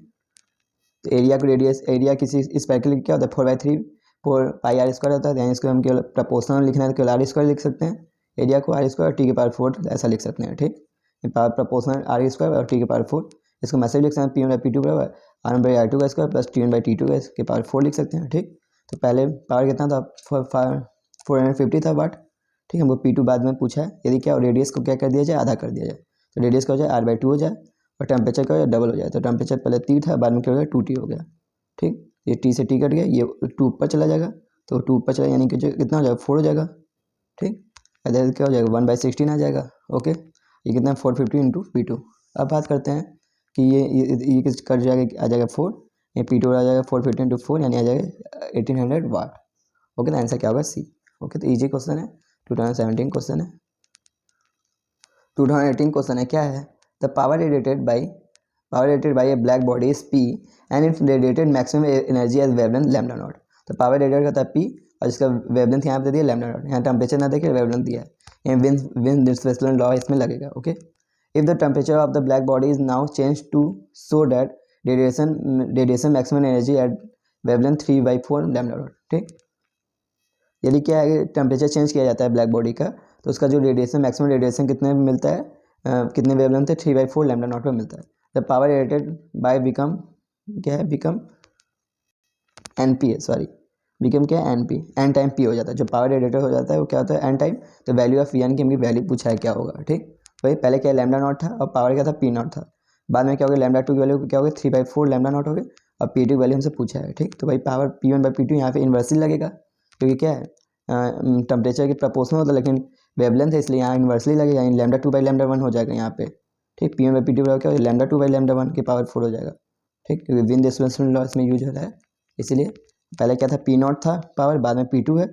तो एरिया को रेडियस, एरिया किसी स्पेरिकल क्या होता है 4/3 4 पाई आर स्क्वायर होता है, यानी इसको हम केवल प्रोपोर्शनल लिखना है तो केवल आर स्क्वायर लिख सकते हैं, एरिया को आर स्क्वायर टी के पावर 4 ऐसा लिख सकते हैं। ठीक, पावर प्रोपोर्शनल आर स्क्वायर और टी के पावर 4, इसको मैसेज लिख सकते हैं P1/P2 बराबर R1/R2 का स्क्वायर प्लस T1/T2 के पावर 4 लिख सकते हैं। ठीक, तो पहले पावर कितना था 450 था वाट। ठीक, हमको P2 बाद में पूछा है, यदि क्या रेडियस को क्या कर दिया जाए आधा कर दिया जाए, तो रेडियस का हो जाए R/2 हो जाए और टेम्परेचर का हो जाए डबल हो जाए, तो टेम्परेचर पहले T था बाद में क्या हो गया 2T हो गया। ठीक, ये T से T कट गया, ये 2 ऊपर चला जाएगा, तो 2 ऊपर चला यानी कि जो कितना हो जाएगा 4 हो जाएगा। ठीक, अदर क्या हो जाएगा 1/16 आ जाएगा। ओके, ये कितना 450 इंटू P2। अब बात करते हैं कि ये कट जाएगा, आ जाएगा 4, ये P2 आ जाएगा 450 इंटू 4 यानी आ जाएगा 1800 वाट। ओके, तो आंसर क्या होगा सी। ओके, तो इजी क्वेश्चन है, 2017 क्वेश्चन है। 2018 क्वेश्चन है, क्या है, the power radiated by a black body is P and it radiated maximum energy as wavelength lambda not. तो पावर रेडिएट करता है P और इसका वेवलेंथ यहाँ पे दिया लैम्डा नॉट, यहाँ टेम्परेचर ना देखिए वेवलेंथ दिया है, यहाँ विंड डिस्प्लेसमेंट लॉ इसमें लगेगा। Okay, if the temperature of the black body is now change to so that radiation maximum energy at wavelength 3/4 lambda not. ठीक, यदि क्या है टेम्परेचर चेंज किया जाता है ब्लैक बॉडी का, तो उसका जो रेडिएशन मैक्सिमम रेडिएशन कितने में मिलता है, कितने वेवलेंथ है 3/4 लैम्डा नॉट में मिलता है। The power radiated by become क्या है बिकम NP है, सॉरी बिकम क्या है NP, एन टाइम P हो जाता है, जो पावर रेडिएटेड हो जाता है वो क्या होता है एन टाइम, तो वैल्यू ऑफ Vn की वैल्यू पूछा है क्या होगा। ठीक, वही पहले क्या लैम्डा नॉट था और पावर क्या था P नॉट था, बाद में क्या हो गया λ2 की वैल्यू क्या हो गया 3/4 लैम्डा नॉट हो गया और P2 की वैल्यू हमसे पूछा है। ठीक, तो भाई पावर P1/P2 यहाँ पे इन्वर्सली लगेगा, क्योंकि क्या है टेम्परेचर के प्रोपोर्शनल होता है लेकिन वेवलेंथ है, इसलिए यहाँ इन्वर्सली लगेगा, यानी λ2/λ1 हो जाएगा यहाँ पे। ठीक, P1/P2 क्या होगा λ2/λ1 के पावर 4 हो जाएगा। ठीक, क्योंकि विंड डिस्प्लेसमेंट लॉ इसमें यूज हो रहा है, इसीलिए पहले क्या था P नॉट था पावर, बाद में P2 है,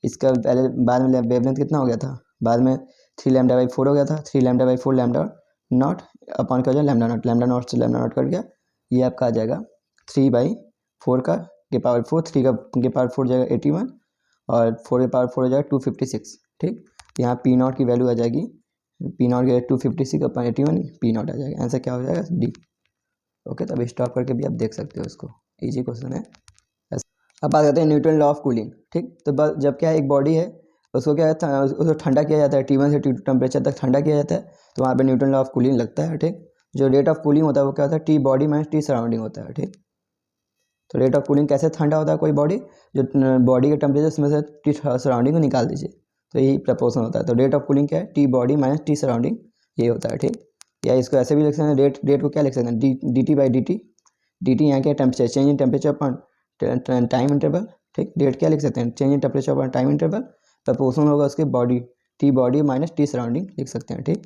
इसका पहले बाद में वेवलेंथ कितना हो गया था, बाद में 3λ/4 हो गया था, 3λ/4 लैम्डा नॉट अपॉन का हो जाए लैम्डा नॉट से लैम्डा नॉट कट गया, ये आपका आ जाएगा 3/4 का के पावर 4, 3 का के पावर 4 जाएगा 81 और 4 के पावर 4 हो जाएगा 256। ठीक, यहाँ P नॉट की वैल्यू आ जाएगी, P नॉट के 256 अपॉन 81 P नॉट आ जाएगा, आंसर क्या हो जाएगा डी। ओके, तो अभी स्टॉप करके भी आप देख सकते हो इसको, इजी क्वेश्चन है। अब बात करते हैं न्यूटन लॉ ऑफ कूलिंग। ठीक, तो जब क्या है एक बॉडी है उसको क्या है उसको ठंडा किया जाता है, T1 से T2 टेम्परेचर तक ठंडा किया जाता है, तो वहाँ पे न्यूटन लॉ ऑफ कूलिंग लगता है। ठीक, जो रेट ऑफ कूलिंग होता है वो क्या होता है T body minus T surrounding होता है। ठीक, तो रेट ऑफ कूलिंग कैसे ठंडा होता है कोई बॉडी, जो बॉडी के टेम्परेचर उसमें से T सराउंडिंग को निकाल दीजिए, तो यही प्रपोर्शन होता है। तो रेट ऑफ कूलिंग क्या है T body minus T surrounding, ये होता है। ठीक, या इसको ऐसे भी लिख सकते हैं, डेट को क्या लिख सकते हैं, D T by D T. D T यहाँ क्या temperature, change in temperature upon time interval. ठीक, डेट क्या लिख सकते हैं, change in temperature upon time interval. Proportional होगा उसके body, T body minus T surrounding लिख सकते हैं। ठीक,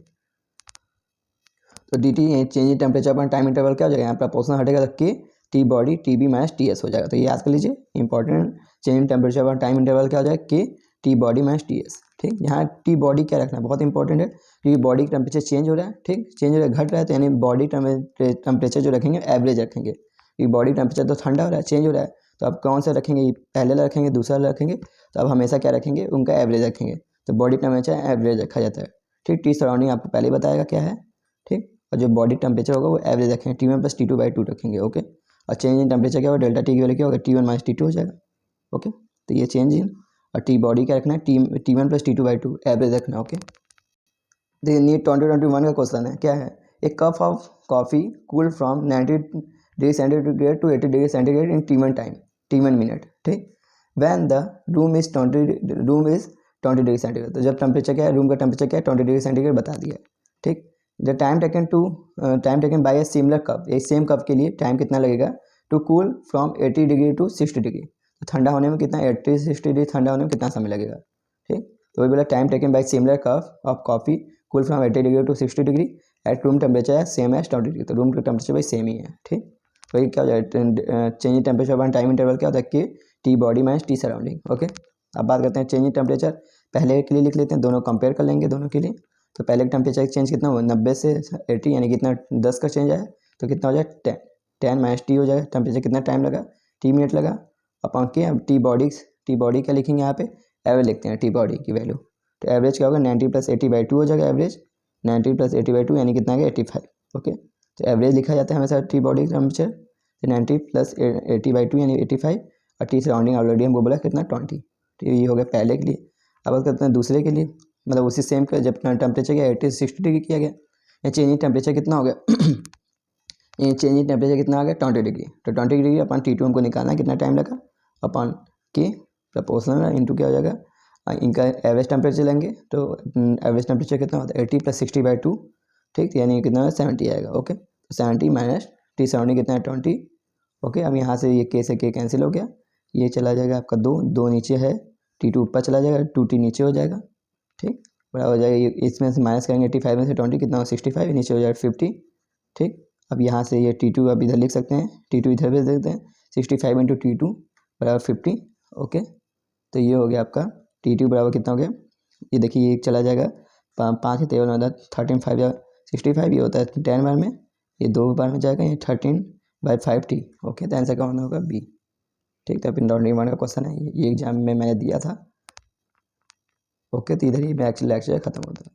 तो D T change in temperature upon time interval क्या हो जाएगा, यहाँ प्रपोर्शनल हटेगा तो K T body T B minus T S हो जाएगा। तो ये याद कर लीजिए important, change in temperature upon time interval क्या हो जाएगा, के T body minus T S. ठीक, यहाँ टी बॉडी क्या रखना है, बहुत इंपॉर्टेंट है, क्योंकि बॉडी का टेम्परेचर चेंज हो रहा है। ठीक, चेंज हो रहा है, घट रहा है, तो यानी बॉडी टेम्परेचर जो रखेंगे एवरेज रखेंगे, क्योंकि बॉडी टेम्परेचर तो ठंडा हो रहा है, चेंज हो रहा है, तो अब कौन सा रखेंगे, पहले वाला रखेंगे दूसरा वाला रखेंगे, तो अब हमेशा क्या रखेंगे, उनका एवरेज रखेंगे। तो बॉडी टेम्परेचर एवरेज रखा जाता है। ठीक, टी सराउंडिंग आपको पहले ही बताएगा क्या है। ठीक, और जो बॉडी टेम्परेचर होगा वो एवरेज रखेंगे, T one plus T two by two रखेंगे। ओके, और चेंज इन टेम्परेचर क्या होगा, डेल्टा टी की वैल्यू क्या होगा, T one minus T two हो जाएगा। ओके, तो ये चेंज इन, और टी बॉडी क्या रखना है, T one plus T two by two average रखना। ओके, देखिए नीट 2021 का क्वेश्चन है, क्या है, a cup of coffee cool from 90 degree centigrade to 80 degree centigrade in T one time, T one minute. ठीक, when the room is 20 degree centigrade, तो जब टेम्परेचर क्या है, रूम का टेम्परेचर क्या है, 20 डिग्री सेंटीग्रेड बता दिया है। ठीक, the time taken by a similar cup, एक सेम कप के लिए टाइम कितना लगेगा to cool from 80 degree to 60 degree, तो ठंडा होने में कितना, 80 से 60 डिग्री ठंडा होने में कितना समय लगेगा। ठीक, तो वही बोला time taken by similar cup of coffee cool from 80 degree to 60 degree at room temperature है सेम एज 20 डिग्री, तो रूम का टेम्परेचर भाई सेम ही है। ठीक, वही क्या हो जाए, change in temperature one time interval क्या होता है, कि T body minus T surrounding. Okay, अब बात करते हैं चेंज इन टेम्परेचर, पहले के लिए लिख लेते हैं, दोनों कंपेयर कर लेंगे दोनों के लिए। तो पहले का टेम्परेचर चेंज कितना हुआ, 90 से 80, यानी कितना 10 का चेंज आया, तो कितना हो जाएगा 10 माइनस टी हो जाएगा, टेम्परेचर कितना टाइम लगा, टी मिनट लगा, अपॉन के अब टी बॉडी क्या लिखेंगे यहाँ पे, एवरेज लिखते हैं टी बॉडी की वैल्यू। तो एवरेज क्या होगा, 90 प्लस 80 बाई टू हो जाएगा एवरेज, 90 प्लस 80 बाई टू यानी कितना आ गया 85। ओके, तो एवरेज लिखा जाता है हमेशा टी बॉडी टेम्परेचर, तो 90 प्लस 80 बाई टू यानी 85, और टी सराउंडिंग ऑलरेडी हमको बोला कितना 20। तो ये हो गया पहले के लिए। अब बात करते हैं दूसरे के लिए, मतलब उसी सेम का जब टेम्परेचर क्या 80 से 60 डिग्री किया गया, या चेंज इन टेम्परेचर कितना हो गया ये चेंज इन टेम्परेचर कितना आ गया 20 डिग्री, तो 20 डिग्री अपॉन T2 हमको निकालना है, कितना टाइम लगा, अपॉन के प्रपोर्शनल इंटू क्या हो जाएगा, इनका एवरेज टेम्परेचर लेंगे, तो एवरेज टेम्परेचर कितना होता है 80 प्लस 60 बाई टू। ठीक, यानी कितना 70 आएगा। ओके, 70 माइनस टी सराउंडिंग कितना है 20। ओके, अब यहाँ से ये के से के कैंसिल हो गया, ये चला जाएगा आपका दो नीचे है, T2 ऊपर चला जाएगा, 2T नीचे हो जाएगा। ठीक, बड़ा हो जाएगा, ये इसमें से माइनस करेंगे 85 में से 20 कितना हो 65, नीचे हो जाएगा 50। ठीक, अब यहाँ से ये T2 अब इधर लिख सकते हैं, T2 इधर भेज देते हैं, 65 इंटू T2 बराबर 50। ओके, तो ये हो गया आपका T2 बराबर कितना हो गया, ये देखिए ये चला जाएगा 5 टेबल में होता है 13 5 या 65, ये होता है 10 बार में, ये 2 बार में जाएगा, ये 13/5T। ओके, तो आंसर कौन होगा बी। ठीक, तो फिर 21 का क्वेश्चन है, ये एग्जाम में मैंने दिया था। ओके, तो इधर ही लेक्चर खत्म होता है।